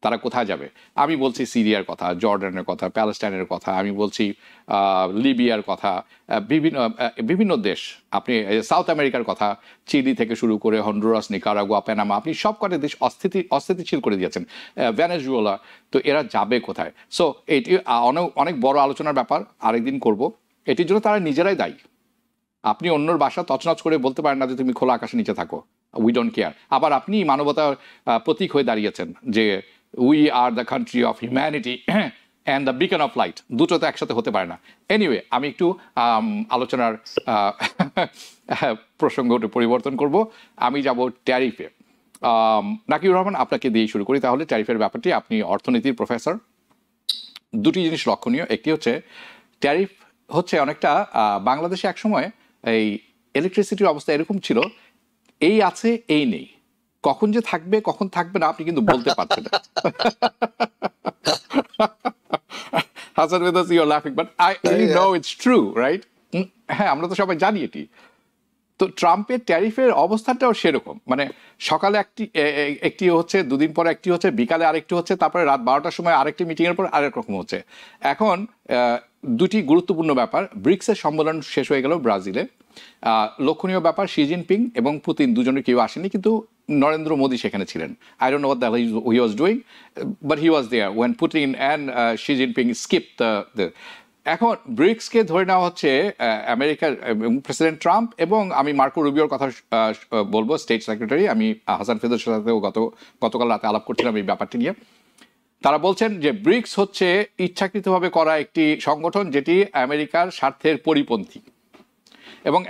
তারা কোথায় যাবে? আমি বলছি সিরিয়ার কথা, জর্ডানের কথা, প্যালেস্টাইনের কথা, আমি বলছি লিবিয়ার কথা, বিভিন্ন দেশ, আপনি সাউথ আমেরিকার কথা, চিলি থেকে শুরু করে হন্ডুরাস, নিকারাগুয়া, পেনামা, আপনি সব কটা দেশ অস্থিতিশীল করে দিয়েছেন, ভেনেজুয়েলা। তো এরা যাবে কোথায়? সো এটি অনেক বড় আলোচনার ব্যাপার, আরেকদিন করব। এটির জন্য তারা নিজেরাই দায়ী। আপনি অন্যর বাসা তছনছ করে বলতে পারেন না যে তুমি খোলা আকাশের নিচে থাকো, উই ডোন্ট কেয়ার। আবার আপনি মানবতার প্রতীক হয়ে দাঁড়িয়েছেন যে we are the country of humanity and the Beacon of light, দুটো তো একসাথে হতে পারে না। এনিওয়ে, আমি একটু আলোচনার প্রসঙ্গটা পরিবর্তন করব। আমি যাব ট্যারিফে। নাকিবুর রহমান, আপনাকে দিয়ে শুরু করি তাহলে ট্যারিফের ব্যাপারটি। আপনি অর্থনীতির প্রফেসর। দুটি জিনিস লক্ষণীয়, একটি হচ্ছে ট্যারিফ হচ্ছে অনেকটা বাংলাদেশে একসময় এই ইলেকট্রিসিটির অবস্থা এরকম ছিল, এই আছে এই নেই, কখন যে থাকবে কখন থাকবে না আপনি কিন্তু বলতে পারছেন না। হাসান ওয়েদাস, ইউ আর লাফিং but I know it's true, right? হ্যাঁ, আমরা তো সবাই জানি এটি। তো ট্রাম্পের ট্যারিফের অবস্থাটাও সেরকম, মানে সকালে একটি হচ্ছে, দুদিন পরে একটি হচ্ছে, বিকালে আরেকটি হচ্ছে, তারপরে রাত 12টার সময় আরেকটি মিটিংয়ের পর আরেক রকম হচ্ছে। এখন দুটি গুরুত্বপূর্ণ ব্যাপার, ব্রিক্সের সম্মেলন শেষ হয়ে গেল ব্রাজিলে। লক্ষণীয় ব্যাপার, শি জিনপিং এবং পুতিন দুজনের কেউ আসেনি, কিন্তু নরেন্দ্র মোদী সেখানে ছিলেন। I don't know what the he was doing, but he was there when Putin and Xi Jinping skip the. এখন ব্রিক্সকে ধরে নেওয়া হচ্ছে আমেরিকার প্রেসিডেন্ট ট্রাম্প এবং আমি মার্কো রুবিওর কথা বলবো, স্টেট সেক্রেটারি। আমি হাসান ফেরদৌসের সাথেও গতকাল রাতে আলাপ করছিলাম এই ব্যাপারটি নিয়ে। তারা বলছেন যে ব্রিক্স হচ্ছে ইচ্ছাকৃতভাবে করা একটি সংগঠন যেটি আমেরিকার স্বার্থের পরিপন্থী এবং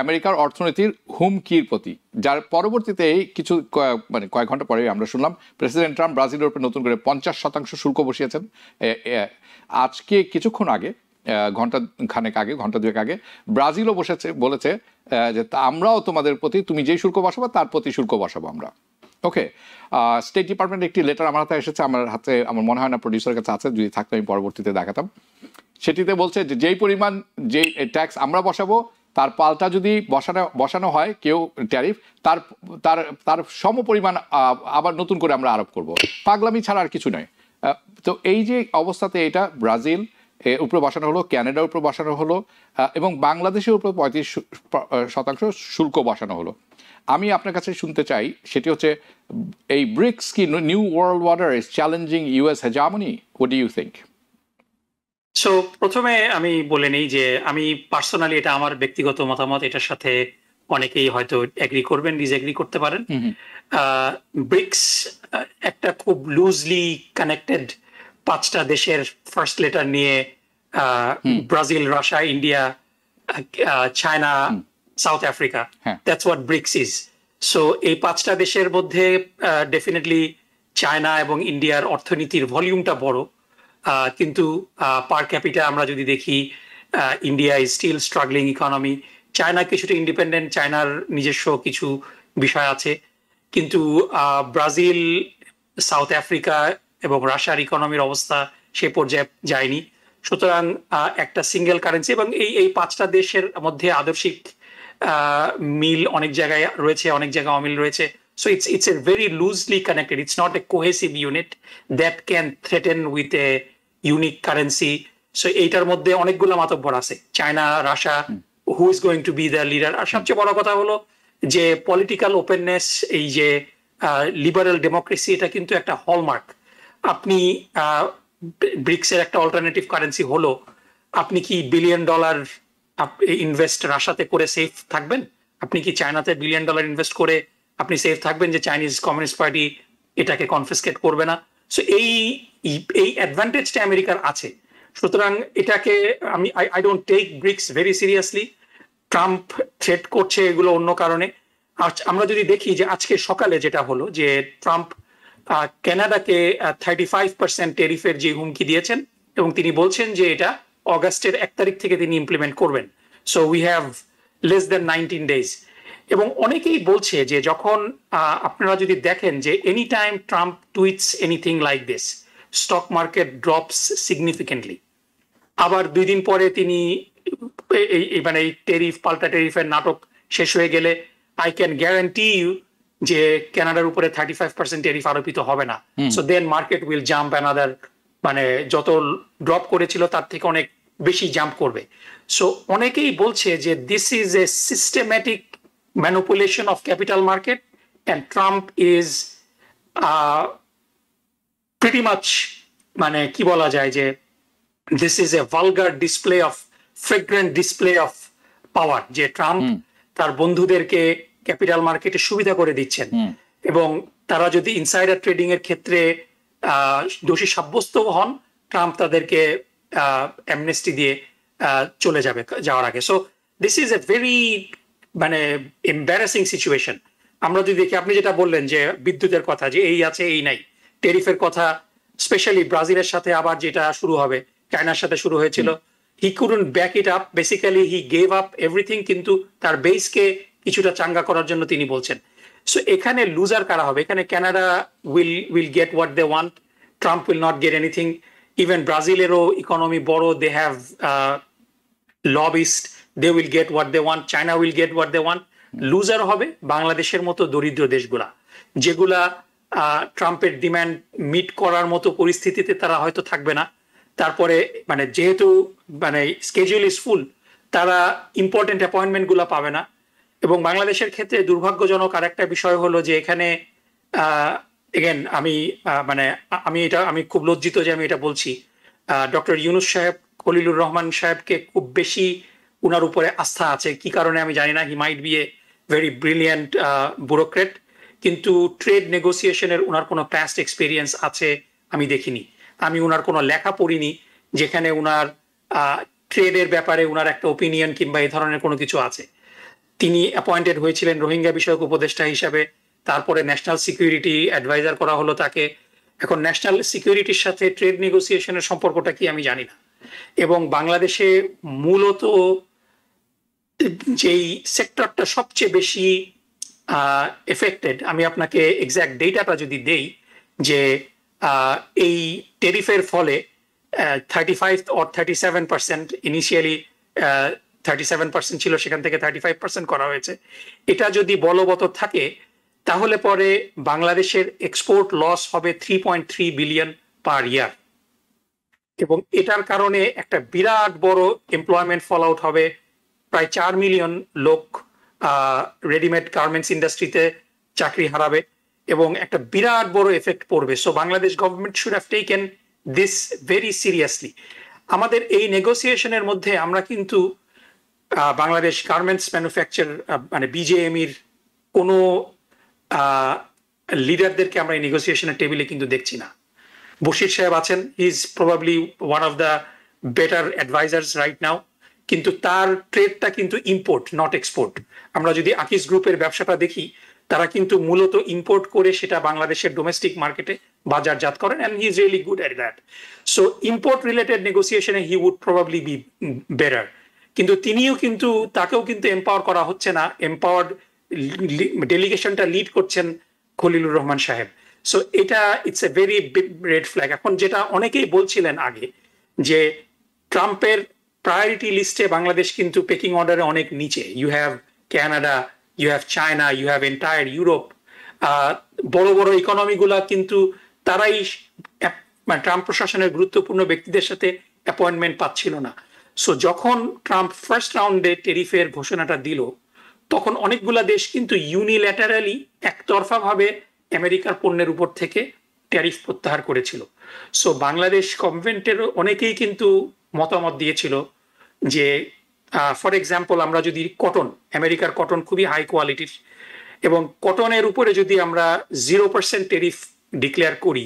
আমেরিকার অর্থনীতির হুমকির প্রতি, যার পরবর্তীতে কিছু কয়েক ঘন্টা পরে আমরা শুনলাম প্রেসিডেন্ট ট্রাম্প ব্রাজিলের উপরে নতুন করে 50% শুল্ক বসিয়েছেন। আজকে কিছুক্ষণ আগে, ঘন্টা দুয়েক আগে ব্রাজিলও বলেছে যে আমরাও তোমাদের প্রতি, তুমি যেই শুল্ক বসাবো তার প্রতি শুল্ক বসাবো আমরা। ওকে, স্টেট ডিপার্টমেন্টের একটি লেটার আমার হাতে এসেছে, আমার মনে হয় না প্রডিউসারের কাছে আছে, যদি থাকতো আমি পরবর্তীতে দেখাতাম। সেটিতে বলছে যে যেই পরিমাণ যেই ট্যাক্স আমরা বসাবো তার পাল্টা যদি বসানো হয় কেউ ট্যারিফ, তার তার তার সম পরিমাণ আবার নতুন করে আমরা আরোপ করব। পাগলামি ছাড়া আর কিছু নয়। তো এই যে অবস্থাতে এটা ব্রাজিল উপরে বসানো হলো, ক্যানাডার উপরে বসানো হলো এবং বাংলাদেশের উপরে 35% শুল্ক বসানো হলো। আমি আপনার কাছে শুনতে চাই সেটি হচ্ছে, এই ব্রিক্স কি new world order is challenging US hegemony? What do you think? So প্রথমে আমি বলে নেই যে আমি পার্সোনালি, এটা আমার ব্যক্তিগত মতামত, এটার সাথে অনেকেই হয়তো এগ্রি করবেন, ডিসএগ্রি করতে পারেন। ব্রিক্স একটা খুব লুজলি কানেক্টেড 5টা দেশের ফার্স্ট লেটার নিয়ে, Brazil, Russia, India, China, South Africa, that's what BRICS is. So এই 5টা দেশের মধ্যে ডেফিনেটলি চায়না এবং ইন্ডিয়ার অর্থনীতির ভলিউমটা বড়, কিন্তু পার ক্যাপিটা আমরা যদি দেখি, India is still struggling economy. China কিছুটা ইন্ডিপেন্ডেন্ট, চায়নার নিজস্ব কিছু বিষয় আছে, কিন্তু ব্রাজিল, সাউথ আফ্রিকা এবং রাশিয়ার ইকোনমির অবস্থা সে পর্যায়ে যায়নি। সুতরাং একটা সিঙ্গেল কারেন্সি, এবং এই 5টা দেশের মধ্যে আদর্শিক মিল অনেক জায়গায় রয়েছে, অনেক জায়গায় অমিল রয়েছে। So it's a very loosely connected. It's not a cohesive unit that can threaten with a unique currency. So এইটার মধ্যে অনেকগুলো মাতব্বর আছে, China, Russia, who is going to be the leader। আর সবচেয়ে বড় কথা হলো যে পলিটিক্যাল ওপেননেস, এই যে লিবারেল ডেমোক্রেসি, এটা কিন্তু একটা হলমার্ক। আপনি ব্রিক্সের একটা অল্টারনেটিভ কারেন্সি হলো, আপনি কি $1 বিলিয়ন ইনভেস্ট রাশিয়াতে করে সেফ থাকবেন? আপনি কি চায়নাতে $1 বিলিয়ন ইনভেস্ট করে আপনি সেফ থাকবেন যে চাইনিজ কমিউনিস্ট পার্টি এটাকে কনফিসকেট করবে না? সো এই অ্যাডভান্টেজটা আমেরিকার আছে। সুতরাং এটাকে I don't take BRICS very seriously. Trump threat করছে এগুলো অন্য কারণে। আমরা যদি দেখি যে আজকে সকালে যেটা হলো, যে ট্রাম্প কানাডাকে 35% টেরিফের যে হুমকি দিয়েছেন, এবং তিনি বলছেন যে এটা অগাস্টের 1 তারিখ থেকে তিনি ইমপ্লিমেন্ট করবেন। So we have less than 19 days. এবং অনেকেই বলছে যে যখন আপনারা যদি দেখেন যে any time Trump tweets anything like this, stock market drops significantly. আবার 2 দিন পরে তিনি এই টেরিফ, পাল্টা টেরিফের নাটক শেষ হয়ে গেলে, আই ক্যান গ্যারান্টি ইউ যে কানাডার উপরে 35% ট্যারিফ আরোপিত হবে না, so then market will jump another, মানে যত ড্রপ করেছিল তার থেকে অনেক বেশি জাম্প করবে। সো অনেকেই বলছে যে this is a systematic manipulation of capital market and Trump is pretty much, মানে কি বলা যায় যে this is a vulgar display of ফ্রেগ্রেন্ট display of power, যে ট্রাম্প তার বন্ধুদেরকে ক্যাপিটাল মার্কেটে সুবিধা করে দিচ্ছেন, এবং তারা যদি ইনসাইডার ট্রেডিং এর ক্ষেত্রে দোষী সাব্যস্ত হন, ট্রাম্প তাদেরকে অ্যামনেস্টি দিয়ে চলে যাবে যাওয়ার আগে। So this is a very মানে এম্বারাসিং সিচুয়েশন। আমরা যদি দেখি, আপনি যেটা বললেন যে বিদ্যুতের কথা, যে এই আছে এই নাই, টেরিফের কথা, স্পেশালি ব্রাজিলের সাথে আবার যেটা শুরু হবে, চায়নার সাথে শুরু হয়েছিল, হি couldn't back it up, basically he gave up everything, কিন্তু তার বেসকে কিছুটা চাঙ্গা করার জন্য তিনি বলছেন। সো এখানে লুজার কারা হবে? এখানে Canada will get what they want, Trump will not get anything. Even ব্রাজিলেরও ইকোনমি বড়, they have lobbyist, they will get what they want, China will get what they want. Loser হবে বাংলাদেশের মতো দরিদ্র দেশগুলা, যেগুলা ট্রাম্পের ডিমান্ড মিট করার মতো পরিস্থিতিতে তারা হয়তো থাকবে না। তারপরে মানে যেহেতু মানে স্কেডিউল ইজ ফুল, তারা ইম্পর্টেন্ট অ্যাপয়েন্টমেন্ট গুলা পাবে না। এবং বাংলাদেশের ক্ষেত্রে দুর্ভাগ্যজনক আরেকটা বিষয় হলো যে এখানে এগেন আমি খুব লজ্জিত যে আমি এটা বলছি, ডক্টর ইউনূস সাহেব খলিলুর রহমান সাহেবকে খুব বেশি উনার উপরে আস্থা আছে, কি কারণে আমি জানি না, he might be a very brilliant bureaucrat, কিন্তু ট্রেড নেগোসিয়েশনের উনার কোনো পাস্ট এক্সপিরিয়েন্স আছে আমি দেখিনি। আমি উনার কোনো লেখা পড়িনি যেখানে উনার ট্রেডের ব্যাপারে উনার একটা ওপিনিয়ন কিংবা এই ধরনের কোনো কিছু আছে। তিনি অ্যাপয়েন্টেড হয়েছিলেন রোহিঙ্গা বিষয়ক উপদেষ্টা হিসাবে, তারপরে ন্যাশনাল সিকিউরিটি অ্যাডভাইজার করা হলো তাকে। এখন ন্যাশনাল সিকিউরিটির সাথে ট্রেড নেগোসিয়েশনের সম্পর্কটা কি আমি জানি না। এবং বাংলাদেশে মূলত যেই সেক্টরটা সবচেয়ে বেশি এফেক্টেড, আমি আপনাকে এক্সাক্ট ডেটাটা যদি দেই, যে এই টেরিফের ফলে 35 or 37%, ইনিশিয়ালি 37% ছিল, সেখান থেকে 35% করা হয়েছে। এটা যদি বলবৎ থাকে তাহলে পরে বাংলাদেশের এক্সপোর্ট লস হবে 3.3 বিলিয়ন পার ইয়ার, এবং এটার কারণে একটা বিরাট বড় এমপ্লয়মেন্ট ফল আউট হবে। প্রায় 4 মিলিয়ন লোক রেডিমেড গার্মেন্টস ইন্ডাস্ট্রিতে চাকরি হারাবে, এবং একটা বিরাট বড় এফেক্ট পড়বে। So Bangladesh government should have taken this very seriously. আমাদের এই নেগোসিয়েশনের মধ্যে আমরা কিন্তু বাংলাদেশ গার্মেন্টস ম্যানুফ্যাকচার মানে বিজেএমইর কোনো লিডারদেরকে আমরা এই নেগোসিয়েশনের টেবিলে কিন্তু দেখছি না। বশির সাহেব আছেন, he is probably one of the better advisers right now, কিন্তু তার ট্রেডটা কিন্তু ইম্পোর্ট নট এক্সপোর্ট। আমরা যদি আকিস গ্রুপের ব্যবসাটা দেখি, তারা কিন্তু মূলত ইম্পোর্ট করে সেটা বাংলাদেশের ডোমেস্টিক মার্কেটে বাজারজাত করেন, and he is really good at that. So import related নেগোসিয়েশনে he would probably be better, কিন্তু তাকেও কিন্তু এম্পাওয়ার করা হচ্ছে না। এম্পাওয়ার্ড ডেলিগেশনটা লিড করছেন খলিলুর রহমান সাহেব। সো এটা it's a very big red flag. এখন যেটা অনেকেই বলছিলেন আগে, যে ট্রাম্পের প্রায়োরিটি লিস্টে বাংলাদেশ কিন্তু পেকিং অর্ডারে অনেক নিচে। You have Canada, you have China, you have entire Europe, বড় বড় ইকোনমিগুলা কিন্তু তারাই ট্রাম্প প্রশাসনের গুরুত্বপূর্ণ ব্যক্তিদের সাথে অ্যাপয়েন্টমেন্ট পাচ্ছিল না। সো যখন ট্রাম্প ফার্স্ট রাউন্ডে টেরিফের ঘোষণাটা দিল, তখন অনেকগুলা দেশ কিন্তু ইউনিল্যাটারালি একতরফা ভাবে আমেরিকার পণ্যের উপর থেকে ট্যারিফ প্রত্যাহার করেছিল। সো বাংলাদেশ গভর্নমেন্টের অনেকেই কিন্তু মতামত দিয়েছিল যে ফর এক্সাম্পল আমরা যদি কটন, আমেরিকার কটন খুবই হাই কোয়ালিটির, এবং কটনের উপরে যদি আমরা 0% ট্যারিফ ডিক্লেয়ার করি,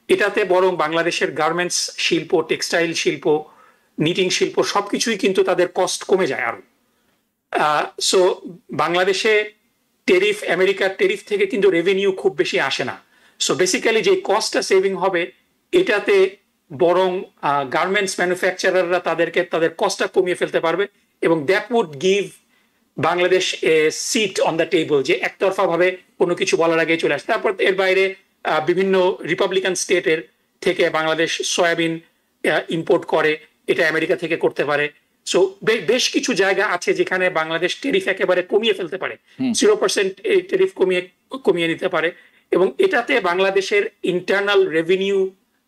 এটাতে বরং বাংলাদেশের গার্মেন্টস শিল্প, টেক্সটাইল শিল্প, নিটিং শিল্প সবকিছুই কিন্তু তাদের কস্ট কমে যায় আরো। সো বাংলাদেশে টেরিফ, আমেরিকার টেরিফ থেকে কিন্তু রেভিনিউ খুব বেশি আসে না। সো বেসিক্যালি যে কস্টটা সেভিং হবে, এটাতে বরং গার্মেন্টস ম্যানুফ্যাকচারাররা তাদের কস্টটা কমিয়ে ফেলতে পারবে, এবং that would give Bangladesh a seat on the table, যে একতরফা ভাবে কোনো কিছু বলার আগে চলে আসে। তারপর এর বাইরে বিভিন্ন রিপাবলিকান স্টেটের থেকে বাংলাদেশ সয়াবিন ইম্পোর্ট করে, এটা আমেরিকা থেকে করতে পারে। সো বেশ কিছু জায়গা আছে যেখানে বাংলাদেশ টেরিফ একেবারে কমিয়ে ফেলতে পারে, 0% টেরিফ কমিয়ে নিতে পারে, এবং এটাতে বাংলাদেশের ইন্টারনাল রেভিনিউ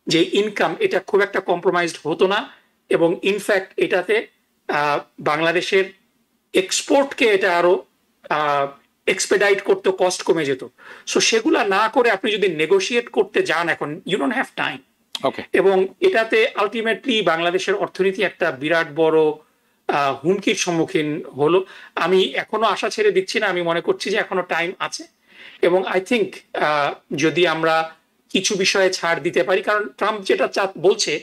যে ইনকাম এটা খুব একটা কম্প্রোমাইজড হতো না, এবং ইনফ্যাক্ট এটাতে বাংলাদেশের এক্সপোর্টকে এটা আরো এক্সপেডাইট করতে কস্ট কমে যেত। সো সেগুলা না করে আপনি যদি নেগোশিয়েট করতে যান এখন, ইউ ডোন্ট হ্যাভ টাইম। এবং এটাতে আলটিমেটলি বাংলাদেশের অর্থনীতি একটা বিরাট বড় হুমকির সম্মুখীন হলো। আমি এখনো আশা ছেড়ে দিচ্ছি না, আমি মনে করছি যে এখনো টাইম আছে, এবং আই থিঙ্ক যদি আমরা কিছু বিষয়ে ছাড় দিতে পারি, কারণ ট্রাম্প যেটা বলছে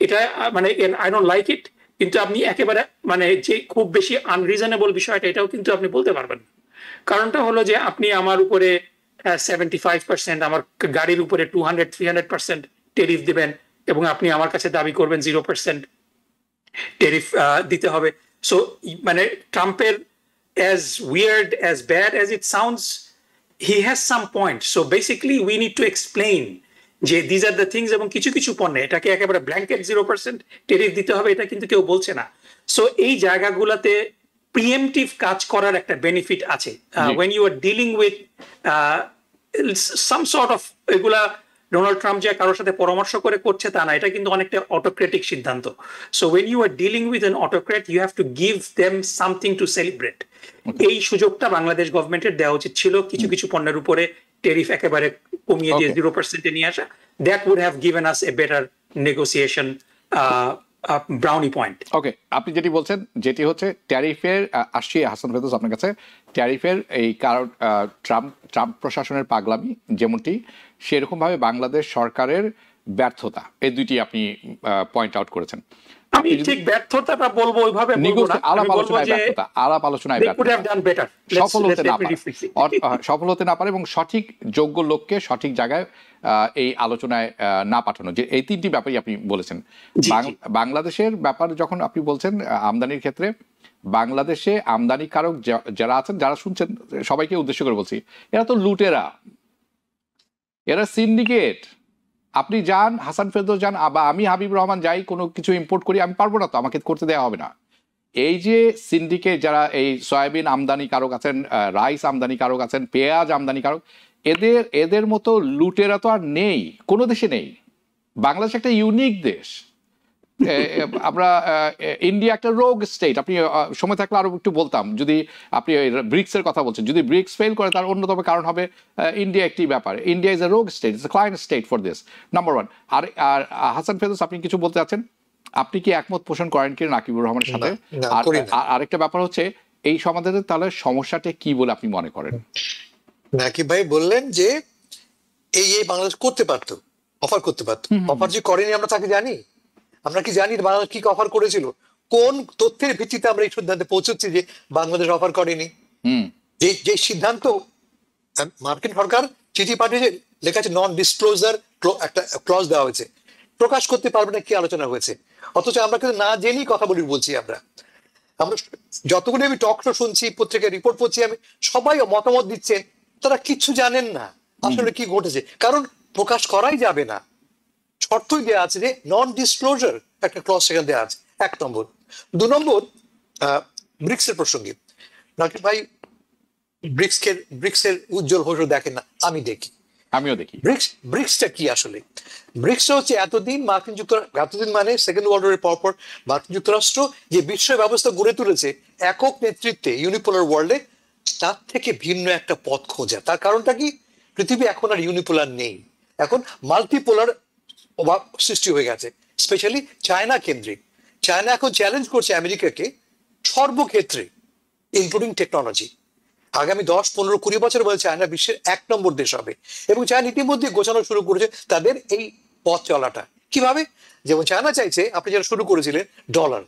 এটা মানে আই ডোন্ট লাইক ইট, কিন্তু আপনি একেবারে মানে যে খুব বেশি আনরিজনেবল বিষয়টা এটাও কিন্তু আপনি বলতে পারবেন। কারণটা হলো যে আপনি আমার উপরে 75%, আমার গাড়ির উপরে 200-300% টেরিফ দিবেন, এবং আপনি আমার কাছে দাবি করবেন 0% টেরিফ দিতে হবে। সো মানে ট্রাম্পের as weird, as bad as it sounds, he has some point. So basically we need to explain যে these are the things, এবং কিছু কিছু পণ্যে এটাকে একেবারে ব্ল্যাঙ্কেট 0% টেরিফ দিতে হবে এটা কিন্তু কেউ বলছে না। সো এই জায়গাগুলোতে প্রিএমটিভ কাজ করার একটা বেনিফিট আছে। when you are dealing with some sort of, এগুলা ডোনাল্ড ট্রাম্প যে কারোর সাথে পরামর্শ করে করছে তা না, এটা কিন্তু অনেকটা অটোক্রেটিক সিদ্ধান্ত। So when you are dealing with an autocrat, you have to give them something to celebrate. এই সুযোগটা বাংলাদেশ গভর্নমেন্টের দেওয়া উচিত ছিল, কিছু কিছু পণ্যের উপরে টেরিফ একেবারে কমিয়ে দিয়ে 0% নিয়ে আসা। That would have given us a better negotiation brownie point. ওকে, আপনি যেটি বলছেন যেটি হচ্ছে ট্যারিফের, আসছি হাসান ফেরদৌস আপনার কাছে, ট্যারিফের এই কারণ ট্রাম্প প্রশাসনের পাগলামি যেমনটি, সেরকম ভাবে বাংলাদেশ সরকারের ব্যর্থতা, এই দুইটি আপনি পয়েন্ট আউট করেছেন। আমি ঠিক ব্যর্থতাটা বলবো ওইভাবে বলবো না, আলাপ আলোচনায় সফল হতে না পারে, এবং সঠিক যোগ্য লোককে সঠিক জায়গায় এই আলোচনায় না পাঠানো, যে এই তিনটি ব্যাপারই আপনি বলেছেন। বাংলাদেশের ব্যাপার যখন আপনি বলছেন আমদানির ক্ষেত্রে, বাংলাদেশে আমদানিকারক যারা আছেন, যারা শুনছেন, সবাইকে উদ্দেশ্য করে বলছি, এরা তো লুটেরা, এরা সিন্ডিকেট। আপনি যান, হাসান ফেরদৌস যান, বা আমি হাবিবুর রহমান যাই, কোনো কিছু ইম্পোর্ট করি, আমি পারবো না তো, আমাকে করতে দেওয়া হবে না। এই যে সিন্ডিকেট যারা, এই সয়াবিন আমদানিকারক আছেন, রাইস আমদানিকারক আছেন, পেঁয়াজ আমদানিকারক, এদের মতো লুটেরা তো আর নেই, কোনো দেশে নেই। বাংলাদেশ একটা ইউনিক দেশ। আমরা ইন্ডিয়া একটা রোগ স্টেট। আপনি সময় থাকলে আরো একটু বলতাম, যদি আপনি ব্রিক্সের কথা বলছেন, যদি ব্রিক্স ফেল করে তার অন্যতম কারণ হবে ইন্ডিয়া একটি ব্যাপার। India is a rogue state, it's a client state for this, number one. আর হাসান ফেরদৌস, আপনি কিছু বলতে চাচ্ছেন? আপনি কি একমত পোষণ করেন কি নাকিবুর রহমানের সাথে? আরেকটা ব্যাপার হচ্ছে, এই সমাধানের তাহলে সমস্যাটা কি বলে আপনি মনে করেন? নাকিব ভাই বললেন যে এই বাংলাদেশ করতে পারতো, অফার করতে পারতো। অফার যে করেনি আমরা তাকে জানি? আমরা কি জানি বাংলাদেশ কি অফার করেছিল? কোন তথ্যের ভিত্তিতে আমরা এই সিদ্ধান্তে পৌঁছচ্ছি যে বাংলাদেশ অফার করেনি? যে সিদ্ধান্ত মার্কিন সরকার চিঠি পাঠিয়েছে, লেখা আছে নন ডিসক্লোজার, একটা ক্লজ দেওয়া হয়েছে, প্রকাশ করতে পারবে না কি আলোচনা হয়েছে। অথচ আমরা কিন্তু না জেনেই কথা বলছি। আমরা যতগুলো আমি টক শো শুনছি, পত্রিকায় রিপোর্ট পড়ছি, আমি সবাই মতামত দিচ্ছেন, তারা কিচ্ছু জানেন না আসলে কি ঘটেছে, কারণ প্রকাশ করাই যাবে না। শর্তই দেওয়া আছে যে নন ডিসক্লোজার একটা ক্লজ সেখানে দেওয়া আছে, 1 নম্বর। 2 নম্বর, ব্রিক্স এর প্রসঙ্গে নাকিব ভাই, ব্রিক্সের উজ্জ্বল ভবিষ্যৎ দেখেন না? আমি দেখি, আমিও দেখি। ব্রিক্সটা কি আসলে? ব্রিক্সটা হচ্ছে এতদিন মানে সেকেন্ড ওয়ার্ল্ড ওয়ারের পরপর মার্কিন যুক্তরাষ্ট্র যে বিশ্ব ব্যবস্থা গড়ে তুলেছে একক নেতৃত্বে ইউনিপোলার ওয়ার্ল্ডে, তার থেকে ভিন্ন একটা পথ খোঁজা। তার কারণটা কি? পৃথিবী এখন আর ইউনিপোলার নেই, এখন মাল্টিপোলার সৃষ্টি হয়ে গেছে, স্পেশালি চায়না কেন্দ্রিক। চায়না এখন চ্যালেঞ্জ করছে আমেরিকাকে সর্বক্ষেত্রে, ইনক্লুডিং টেকনোলজি। আগামী 10, 15, 20 বছর বলে চায়না বিশ্বের 1 নম্বর দেশ হবে, এবং চায়না ইতিমধ্যে গোছানো শুরু করেছে তাদের এই পথ চলাটা। কিভাবে? যেমন চায়না চাইছে, আপনি যারা শুরু করেছিলেন, ডলার।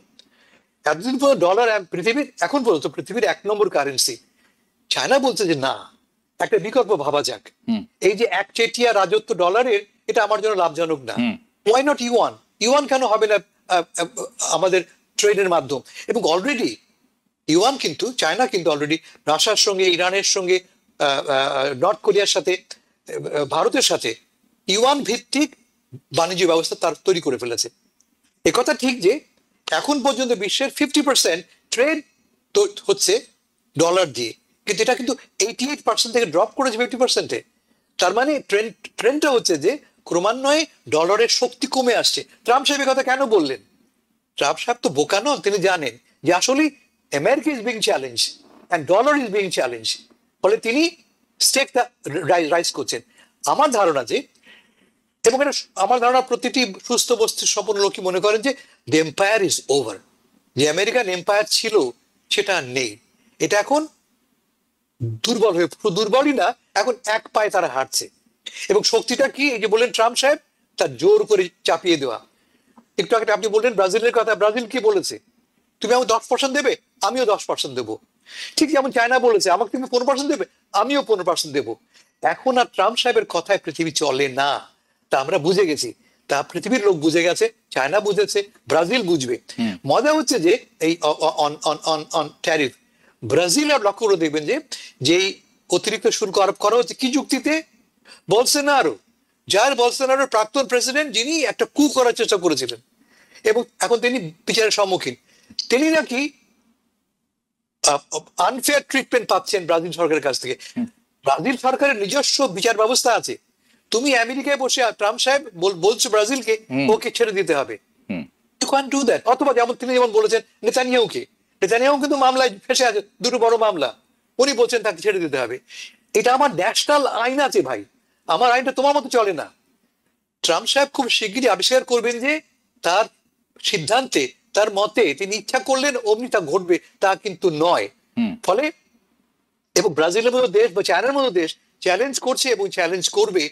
এতদিন পর্যন্ত ডলার পৃথিবীর, এখন পর্যন্ত পৃথিবীর 1 নম্বর কারেন্সি। চায়না বলছে যে না, একটা বিকল্প ভাবা যাক। এই যে একচেটিয়া রাজত্ব ডলারের, এটা আমার জন্য লাভজনক না। Why not yuan? ইউয়ান কেন হবে না আমাদের ট্রেডের মাধ্যম? এবং অলরেডি ইউয়ান কিন্তু, চায়না কিন্তু অলরেডি রাশিয়ার সঙ্গে, ইরানের সঙ্গে, নর্থ কোরিয়ার সাথে, ভারতের সাথে ইউয়ান ভিত্তিক বাণিজ্য ব্যবস্থা তার তৈরি করে ফেলেছে। একথা ঠিক যে এখন পর্যন্ত বিশ্বের 50% ট্রেড তো হচ্ছে ডলার দিয়ে, কিন্তু এটা কিন্তু 88% থেকে ড্রপ করেছে 50%-এ। তার মানে ট্রেন্ডটা হচ্ছে যে ক্রমান্বয়ে ডলারের শক্তি কমে আসছে। ট্রাম্প সাহেব কথা কেন বললেন? ট্রাম্প সাহেব তো বোকা নন, তিনি জানেন যে আসলে America is being challenge and dollar is being challenge, ফলে তিনি স্টেকটা রাইজ করছেন। আমার ধারণা যে, এবং এটা আমার ধারণা প্রতিটি সুস্থ মস্তিষ্ক সম্পন্ন লোকই মনে করেন যে দ্য এম্পায়ার ইজ ওভার, যে আমেরিকান এম্পায়ার ছিল সেটা আর নেই, এটা এখন দুর্বল হয়ে, দুর্বলই না, এখন এক পায়ে তারা হাঁটছে। এবং শক্তিটা কি, এই যে বললেন ট্রাম্প সাহেব, তার জোর করে চাপিয়ে দেওয়া। একটু আগে আপনি বললেন ব্রাজিলের কথা, ব্রাজিল কি বলেছে? তুমি আমাকে 10% দেবে, আমিও 10% দেবো। ঠিক যেমন চায়না বলেছে আমাকে তুমি 15% দেবে, আমিও 15% দেবো। এখন আর ট্রাম্প সাহেবের কথায় পৃথিবী চলে না, তা আমরা বুঝে গেছি, তা পৃথিবীর লোক বুঝে গেছে, চায়না বুঝেছে, ব্রাজিল বুঝবে। মজা হচ্ছে যে এই অন ট্যারিফ, ব্রাজিল আর লক্ষ্য করে দেখবেন যে যেই অতিরিক্ত শুল্ক আরোপ করা হচ্ছে কি যুক্তিতে? বলসোনারো, যার বলসোনারোর প্রাক্তন প্রেসিডেন্ট, যিনি একটা কু করার চেষ্টা করেছিলেন এবং এখন তিনি বিচারের সম্মুখীন, তিনি নাকি আনফেয়ার ট্রিটমেন্ট পাচ্ছেন ব্রাজিল সরকারের কাছ থেকে। ব্রাজিল সরকারের নিজস্ব বিচার ব্যবস্থা আছে। তুমি আমেরিকায় বসে ট্রাম্প সাহেব বলছো ব্রাজিলকে ওকে ছেড়ে দিতে হবে, ইউ ক্যান ডু দ্যাট। অথবা যেমন তিনি যেমন বলেছেন নেতানিয়াহুকে, নেতানিয়াহু কিন্তু মামলায় ফেসে আছে, দুটো বড় মামলা, উনি বলছেন তাকে ছেড়ে দিতে হবে। এটা আমার ন্যাশনাল আইন আছে ভাই, আমার আইনটা তোমার মতো চলে না। ট্রাম্প সাহেব খুব শিগগিরই আবিষ্কার করবেন যে তার সিদ্ধান্তে, তার মতে তিনি ইচ্ছা করলেন অমনি তা ঘটবে, তা কিন্তু নয়। ফলে এবং ব্রাজিলের মতো দেশ বা চায়নার মতো দেশ চ্যালেঞ্জ করছে এবং চ্যালেঞ্জ করবে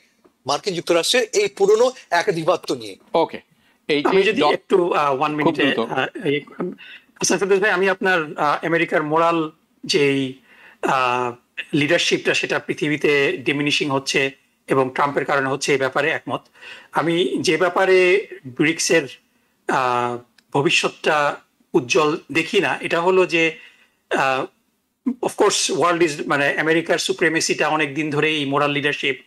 মার্কিন যুক্তরাষ্ট্রের এই পুরনো একাধিপত্য নিয়ে। ওকে, এই আমি যদি একটু 1 মিনিটে ভাই, আমি আপনার আমেরিকার মোরাল যেই লিডারশিপটা সেটা পৃথিবীতে ডিমিনিশিং হচ্ছে এবং ট্রাম্পের কারণে হচ্ছে, এই ব্যাপারে একমত। আমি যে ব্যাপারে ব্রিক্সের ভবিষ্যৎটা উজ্জ্বল দেখি না, এটা হলো যে অফকোর্স ওয়ার্ল্ড ইজ, মানে আমেরিকার সুপ্রিমেসিটা অনেক দিন ধরে এই মোরাল লিডারশিপ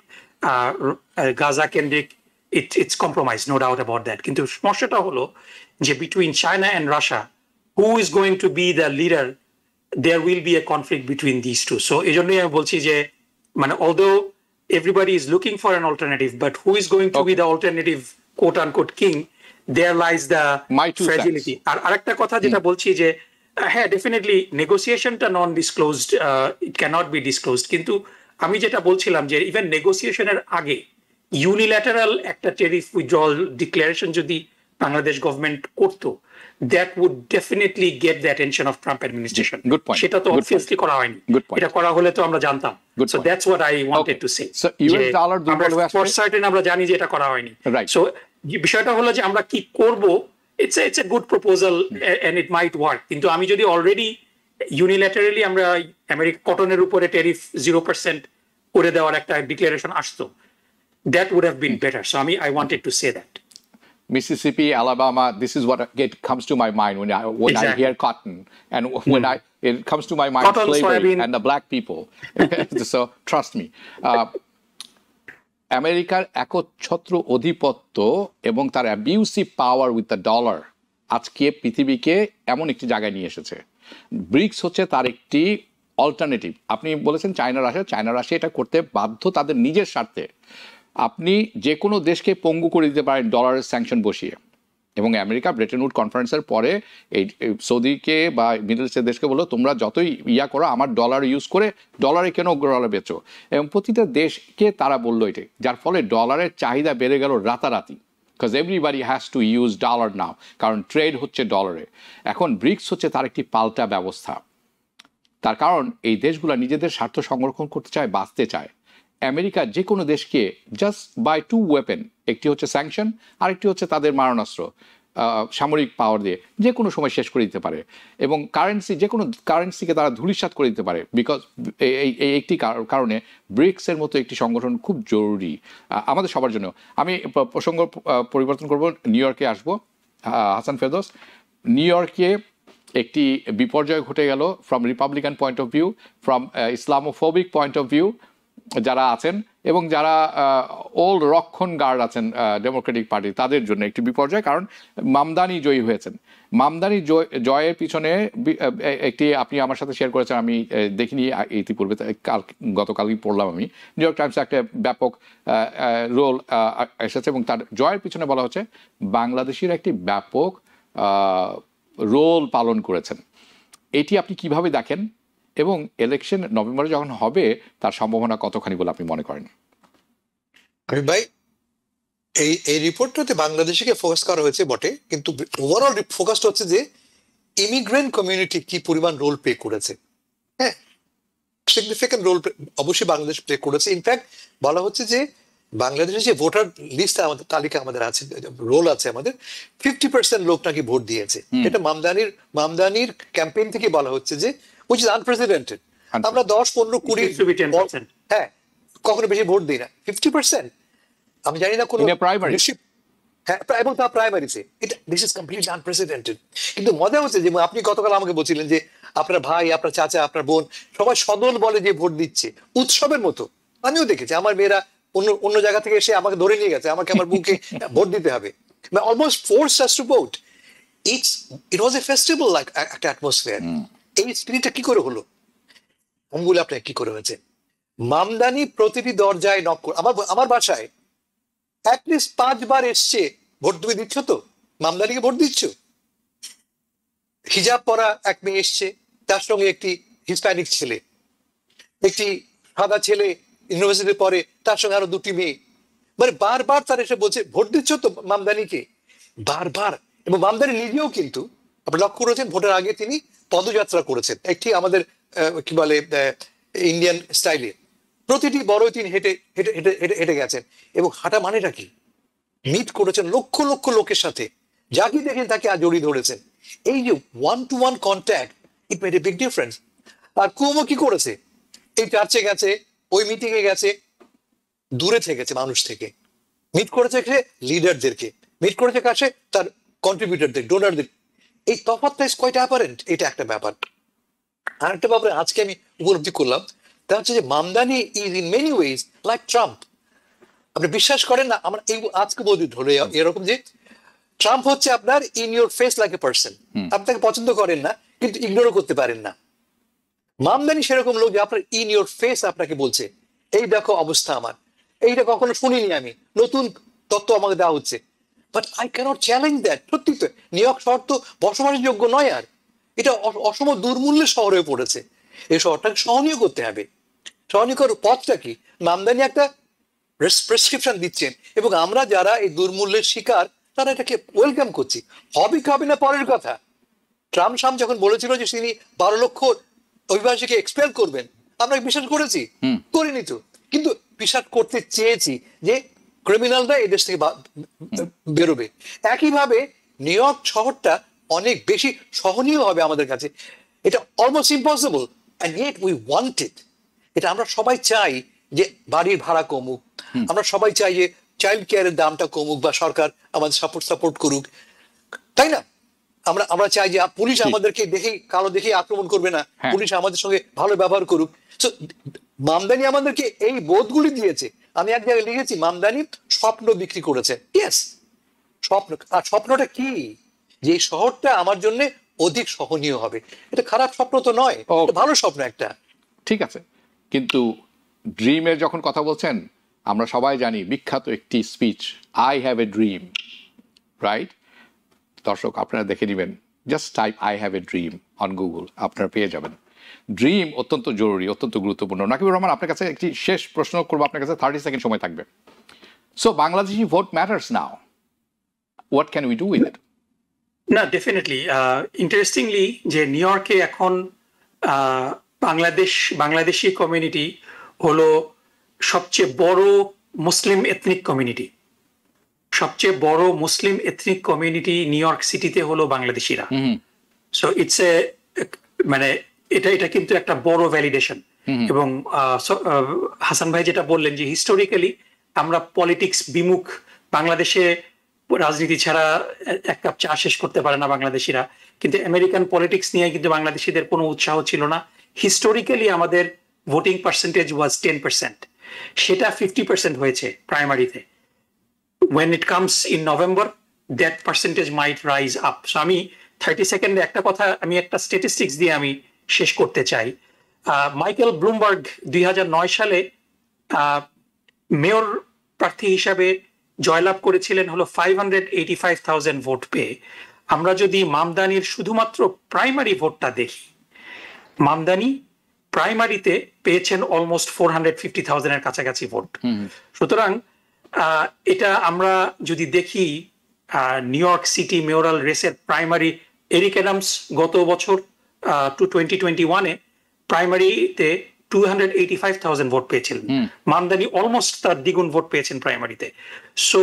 গাজা কেন্দ্রিক, it's compromised, no doubt about that. কিন্তু সমস্যাটা হলো যে between China and Russia, who is going to be the leader? There will be a conflict between these two. So এই জন্যই আমি বলছি যে মানে although everybody is looking for an alternative, but who is going to be the alternative quote unquote king? There lies the fragility. আর আরেকটা কথা যেটা বলছি যে হ্যাঁ, ডেফিনেটলি নেগোসিয়েশনটা নন ডিসক্লোজড, ইট ক্যানট বি ডিসক্লোজড, কিন্তু আমি যেটা বলছিলাম যে ইভেন নেগোসিয়েশনের আগে ইউনিল্যাটারাল একটা টেরিফ উইথড্রল ডিক্লারেশন যদি বাংলাদেশ গভর্নমেন্ট করতো, that would definitely get the attention of Trump administration. সেটা তো অবভিয়াসলি করা হয়নি, এটা করা হলে তো আমরা জানতাম। So that's what I wanted to say, for certain আমরা জানি যে এটা করা হয়নি। সো বিষয়টা হলো যে আমরা কি করব, it's a good proposal and it might work, কিন্তু আমি যদি অলরেডি ইউনিল্যাটারালি আমরা আমেরিকা কটনের উপরে ট্যারিফ 0% করে দেওয়ার একটা ডিক্লারেশন আসতো, that would have been better. So I wanted to say that. Mississippi, Alabama, this is what comes to my mind when I hear cotton, and when it comes to my mind cotton, slavery, soybean, and the black people. So trust me. আমেরিকার একচ্ছত্র অধিপত্য এবং তার abusive power with the dollar আজকে পৃথিবীকে এমন একটি জায়গায় নিয়ে এসেছে। ব্রিক্স হচ্ছে তার একটি অল্টারনেটিভ। আপনি বলেছেন চায়না রাশিয়া এটা করতে বাধ্য তাদের নিজের স্বার্থে। আপনি যে কোনো দেশকে পঙ্গু করে দিতে পারেন ডলারের স্যাংশন বসিয়ে, এবং আমেরিকা ব্রেটন উড কনফারেন্সের পরে এই সৌদিকে বা মিডল ইস্টের দেশকে বললো তোমরা যতই করো আমার ডলার ইউজ করে ডলারে কেন ডলার বেচো, এবং প্রতিটা দেশকে তারা বললো এটাই, যার ফলে ডলারের চাহিদা বেড়ে গেল রাতারাতি, because everybody has to use dollar now, কারণ ট্রেড হচ্ছে ডলারে। এখন ব্রিক্স হচ্ছে তার একটি পাল্টা ব্যবস্থা, তার কারণ এই দেশগুলো নিজেদের স্বার্থ সংরক্ষণ করতে চায়, বাঁচতে চায়। আমেরিকা যে কোনো দেশকে জাস্ট বাই 2 ওয়েপেন, একটি হচ্ছে স্যাংশন, আরেকটি হচ্ছে তাদের মারণাস্ত্র, সামরিক পাওয়ার দিয়ে যে কোনো সময় শেষ করে দিতে পারে, এবং কারেন্সি, যে কোনো কারেন্সিকে তারা ধূলিসাৎ করে দিতে পারে। বিকজ এই একটি কারণে ব্রিক্সের মতো একটি সংগঠন খুব জরুরি আমাদের সবার জন্য। আমি প্রসঙ্গ পরিবর্তন করব, নিউ ইয়র্কে আসবো। হাসান ফেরদৌস, নিউ ইয়র্কে একটি বিপর্যয় ঘটে গেল from Republican point of view, from Islamophobic point of view. যারা আছেন এবং যারা ওল্ড রক্ষণ গার্ড আছেন ডেমোক্রেটিক পার্টি, তাদের জন্য একটি বিপর্যয়। কারণ মামদানি জয়ী হয়েছেন। মামদানি জয়ের পিছনে একটি, আপনি আমার সাথে শেয়ার করেছেন, আমি দেখিনি ইতিপূর্বে, গতকালই পড়লাম আমি, নিউ ইয়র্ক টাইমসে একটা ব্যাপক রোল এসেছে এবং তার জয়ের পিছনে বলা হচ্ছে বাংলাদেশের একটি ব্যাপক রোল পালন করেছেন। এটি আপনি কিভাবে দেখেন এবং ইলেকশন নভেম্বরে যখন হবে তার সম্ভাবনা কতখানি বলে আপনি মনে করেন? আমি ভাই, এই রিপোর্টটাতে বাংলাদেশকে ফোকাস করা হয়েছে বটে, কিন্তু ওভারঅল ফোকাসটা হচ্ছে যে ইমিগ্রেন্ট কমিউনিটি কি পরিমাণ রোল প্লে করেছে। হ্যাঁ, সিগনিফিক্যান্ট রোল অবশ্যই বাংলাদেশ প্লে করেছে। ইনফ্যাক্ট বলা হচ্ছে যে বাংলাদেশের যে ভোটার লিস্ট আমাদের তালিকা আমাদের আছে, রোল আছে আমাদের, 50% লোক নাকি ভোট দিয়েছে। এটা মামদানির ক্যাম্পেইন থেকে বলা হচ্ছে যে which is unprecedented। আমরা 10, 15, 20 হ্যাঁ কখনো বেশি ভোট দিই না, 50%। আমি জানি না কোনো হ্যাঁ, এবং তা প্রাইমারিতে। এটা দিস ইজ কমপ্লিটলি আনপ্রেসিডেন্টেড। কিন্তু মজা হচ্ছে যে আপনি গতকাল আমাকে বলছিলেন যে আপনার ভাই, আপনার চাচা, আপনার বোন সবাই সদল বলে যে ভোট দিচ্ছে উৎসবের মতো। আমিও দেখেছি আমার মেয়েরা অন্য জায়গা থেকে এসে আমাকে ধরে নিয়ে গেছে, আমাকে আমার বুকে ভোট দিতে হবে, almost force us to vote. It was a festival like একটা অ্যাটমসফিয়ার। এই স্পিরিটটা কি করে হলো? আমি বলি আপনাকে কি করে হয়েছে। মামদানি প্রতিটি দরজায় নক করে, আমার বাসায় অ্যাটলিস্ট 5 বার এসছে, ভোট তুমি দিচ্ছ তো, মামদানিকে ভোট দিচ্ছ। হিজাব পরা এক মেয়ে এসছে, তার সঙ্গে একটি হিসপ্যানিক ছেলে, একটি সাদা ছেলে ইউনিভার্সিটি পড়ে, তার সঙ্গে আরো 2টি মেয়ে। মানে বারবার তার এসে বলছে ভোট দিচ্ছ তো মামদানিকে, বারবার। এবং মামদানি নিজেও কিন্তু আপনি লক্ষ্য করেছেন ভোটের আগে তিনি পদযাত্রা করেছেন, একটি আমাদের কি বলে ইন্ডিয়ান স্টাইলে। প্রতিটি বড় তিনি হেঁটে হেঁটে হেঁটে হেঁটে হেঁটে গেছেন। এবং হাঁটা মানেটা কি, মিট করেছেন লক্ষ লক্ষ লোকের সাথে, যাকে দেখেন তাকে জড়িয়ে ধরেছেন। এই যে 1-to-1 contact, it made a big difference. আর কুমো কি করেছে, এই চার্চে গেছে, ওই মিটিং এ গেছে, দূরে থেকেছে মানুষ থেকে, মিট করেছে লিডারদেরকে, মিট করেছে কাছে তার কন্ট্রিবিউটরদের, ডোনারদের। এই তফাৎটা ইজ কোয়াইট অ্যাপারেন্ট। এটা একটা ব্যাপার। আর একটা ব্যাপারে আজকে আমি উপলব্ধি করলাম, তা হচ্ছে যে Mamdani is in many ways like Trump. আপনি বিশ্বাস করেন না, আমরা এই আজকে বলি ধরে এরকম যে ট্রাম্প হচ্ছে আপনার in your face like a person, আপনি তাকে পছন্দ করেন না কিন্তু ইগনোরও করতে পারেন না। মামদানি সেরকম লোক যে আপনার ইন ইউর ফেস আপনাকে বলছে এই দেখো অবস্থা আমার, এইটা কখনো শুনিনি আমি, নতুন তথ্য আমাকে দেওয়া হচ্ছে, but I can't challenge that. সত্যি তো নিউ ইয়র্ক শহর তো বসবাসের যোগ্য নয়, আর এটা অসম দুর্মূল্যের শহর হয়ে পড়েছে। এই শহরটাকে সহনীয় করতে হবে। সহনীয় করার পথটা কি? মামদানি একটা প্রেসক্রিপশন দিচ্ছেন এবং আমরা যারা এই দুর্মূল্যের শিকার তারা এটাকে ওয়েলকাম করছি। হবে কি হবে না পরের কথা। ট্রাম্প যখন বলেছিল যে তিনি 12 লক্ষ অভিবাসীকে এক্সপেল করবেন, আমরা বিশ্বাস করেছি? করিনি তো, কিন্তু বিশ্বাস করতে চেয়েছি যে ক্রিমিনালরা এই দেশ থেকে বেরোবে। একইভাবে নিউ ইয়র্ক শহরটা অনেক বেশি সহনীয় হবে আমাদের কাছে। এটা almost impossible, and yet we want it. এটা আমরা সবাই চাই যে বাড়ির ভাড়া কমুক, আমরা সবাই চাই যে চাইল্ড কেয়ারের দামটা কমুক বা সরকার আমাদের সাপোর্ট করুক, তাই না? আমরা চাই যে পুলিশ আমাদেরকে দেখেই কালো দেখেই আক্রমণ করবে না, পুলিশ আমাদের সঙ্গে ভালো ব্যবহার করুক। মামদানি আমাদেরকে এই বোধগুলি দিয়েছে। আমি এক জায়গায় লিখেছি মামদানি স্বপ্ন বিক্রি করেছে। ইয়েস, স্বপ্ন। আর স্বপ্নটা কি? যে এই শহরটা আমার জন্য অধিক সহনীয় হবে। এটা খারাপ স্বপ্ন তো নয়, ভালো স্বপ্ন একটা। ঠিক আছে, কিন্তু ড্রিমের যখন কথা বলছেন, আমরা সবাই জানি বিখ্যাত একটি speech, I have a dream, right? দর্শক আপনারা দেখে নেবেন, just type I have a dream on Google, আপনারা পেয়ে যাবেন। ড্রিম অত্যন্ত জরুরি, অত্যন্ত গুরুত্বপূর্ণ। নাকিবুর রহমান, আপনার কাছে একটি শেষ প্রশ্ন করবো, আপনার কাছে 30 সেকেন্ড সময় থাকবে। So Bangladeshi vote matters now, what can we do with it? না, ডেফিনেটলি। ইন্টারেস্টিংলি যে নিউ ইয়র্কে এখন বাংলাদেশি কমিউনিটি হলো সবচেয়ে বড় মুসলিম এথনিক কমিউনিটি। সবচেয়ে বড় মুসলিম এথনিক কমিউনিটি নিউ ইয়র্ক সিটিতে হলো বাংলাদেশিরা। সো ইটস এ মানে এটা কিন্তু একটা বড় ভ্যালিডেশন। এবং হাসান ভাই যেটা বললেন যে হিস্টোরিক্যালি আমরা পলিটিক্স বিমুখ, বাংলাদেশে রাজনীতি ছাড়া এক কাপ চা শেষ করতে পারে না বাংলাদেশিরা, কিন্তু আমেরিকান পলিটিক্স নিয়ে কিন্তু বাংলাদেশিদের কোনো উৎসাহ ছিল না। হিস্টোরিক্যালি আমাদের ভোটিং পার্সেন্টেজ ওয়াজ 10%। সেটা 50% হয়েছে প্রাইমারিতে। when it comes in November, that percentage might rise up. So আমি 30 সেকেন্ডে একটা কথা, আমি একটা স্ট্যাটিস্টিক্স দিয়ে আমি শেষ করতে চাই। মাইকেল ব্লুমবার্গ 2009 সালে মেয়র প্রার্থী হিসাবে জয়লাভ করেছিলেন হলো 585,000 ভোট পেয়ে। আমরা যদি মামদানির শুধুমাত্র প্রাইমারি ভোটটা দেখি, মামদানি প্রাইমারিতে পেয়েছেন অলমোস্ট 450,000 এর কাছাকাছি ভোট। সুতরাং এটা আমরা যদি দেখি নিউ ইয়র্ক সিটি মেয়রাল রেসের প্রাইমারি, এরিক অ্যাডামস গত বছর 2021-এ প্রাইমারিতে 285,000 ভোট পেয়েছিলেন, মামদানি অলমোস্ট তার দ্বিগুণ ভোট পেয়েছেন প্রাইমারিতে। So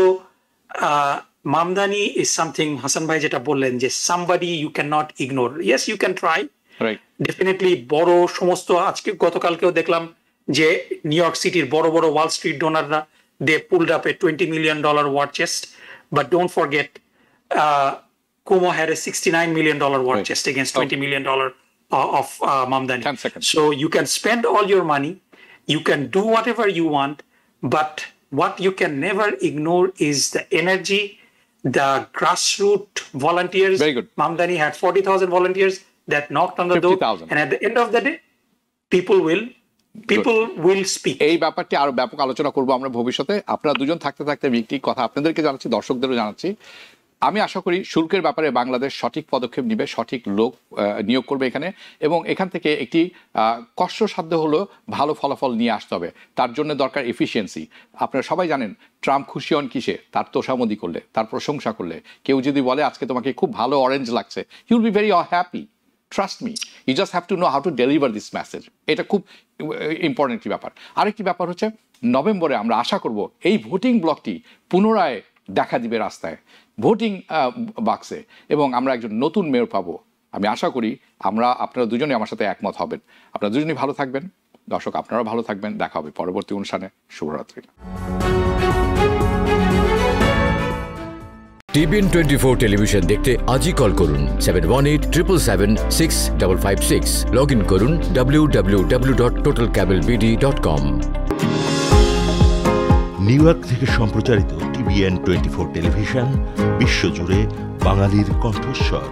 Mamdani is something, Hasan ভাই যেটা বললেন যে somebody you can not ignore. Yes, you can try, definitely বড় সমস্ত, আজকে গতকালকেও দেখলাম যে নিউ ইয়র্ক সিটির বড় বড় ওয়াল স্ট্রিট ডোনাররা they pulled up a $20 million war chest, but don't forget Cuomo had a $69 million war chest against $20 million of Mamdani. So you can spend all your money, you can do whatever you want, but what you can never ignore is the energy, the grassroots volunteers. Very good. Mamdani had 40,000 volunteers that knocked on the door, and at the end of the day, people will speak. এই ব্যাপারটি আরো ব্যাপক আলোচনা করব আমরা ভবিষ্যতে। আপনারা দুজন থাকতে থাকতে একটি কথা আপনাদেরকে জানাচ্ছি, দর্শকদেরও জানাচ্ছি, আমি আশা করি শুল্কের ব্যাপারে বাংলাদেশ সঠিক পদক্ষেপ নিবে, সঠিক লোক নিয়োগ করবে এখানে, এবং এখান থেকে একটি কষ্টসাধ্য হলো ভালো ফলাফল নিয়ে আসতে হবে। তার জন্য দরকার এফিসিয়েন্সি। আপনারা সবাই জানেন ট্রাম্প খুশি হন কিসে? তার তোষামদি করলে, তার প্রশংসা করলে। কেউ যদি বলে আজকে তোমাকে খুব ভালো অরেঞ্জ লাগছে, he will be very happy. Trust me, you just have to know how to deliver this message. এটা খুব ইম্পর্টেন্ট একটি ব্যাপার। আরেকটি ব্যাপার হচ্ছে নভেম্বরে আমরা আশা করব এই ভোটিং ব্লকটি পুনরায় দেখা দিবে রাস্তায়, ভোটিং বাক্সে, এবং আমরা একজন নতুন মেয়র পাবো। আমি আশা করি আপনারা দুজনে আমার সাথে একমত হবেন। আপনারা দুজনেই ভালো থাকবেন, দর্শক আপনারাও ভালো থাকবেন। দেখা হবে পরবর্তী অনুষ্ঠানে। শুভরাত্রি। TBN 24 টেলিভিশন দেখতে আজই কল করুন 7187776556। লগ ইন করুন www.totalcablebd.com। নিউ ইয়র্ক থেকে সম্প্রচারিত TBN 24 টেলিভিশন বিশ্বজুড়ে বাঙালির কণ্ঠস্বর।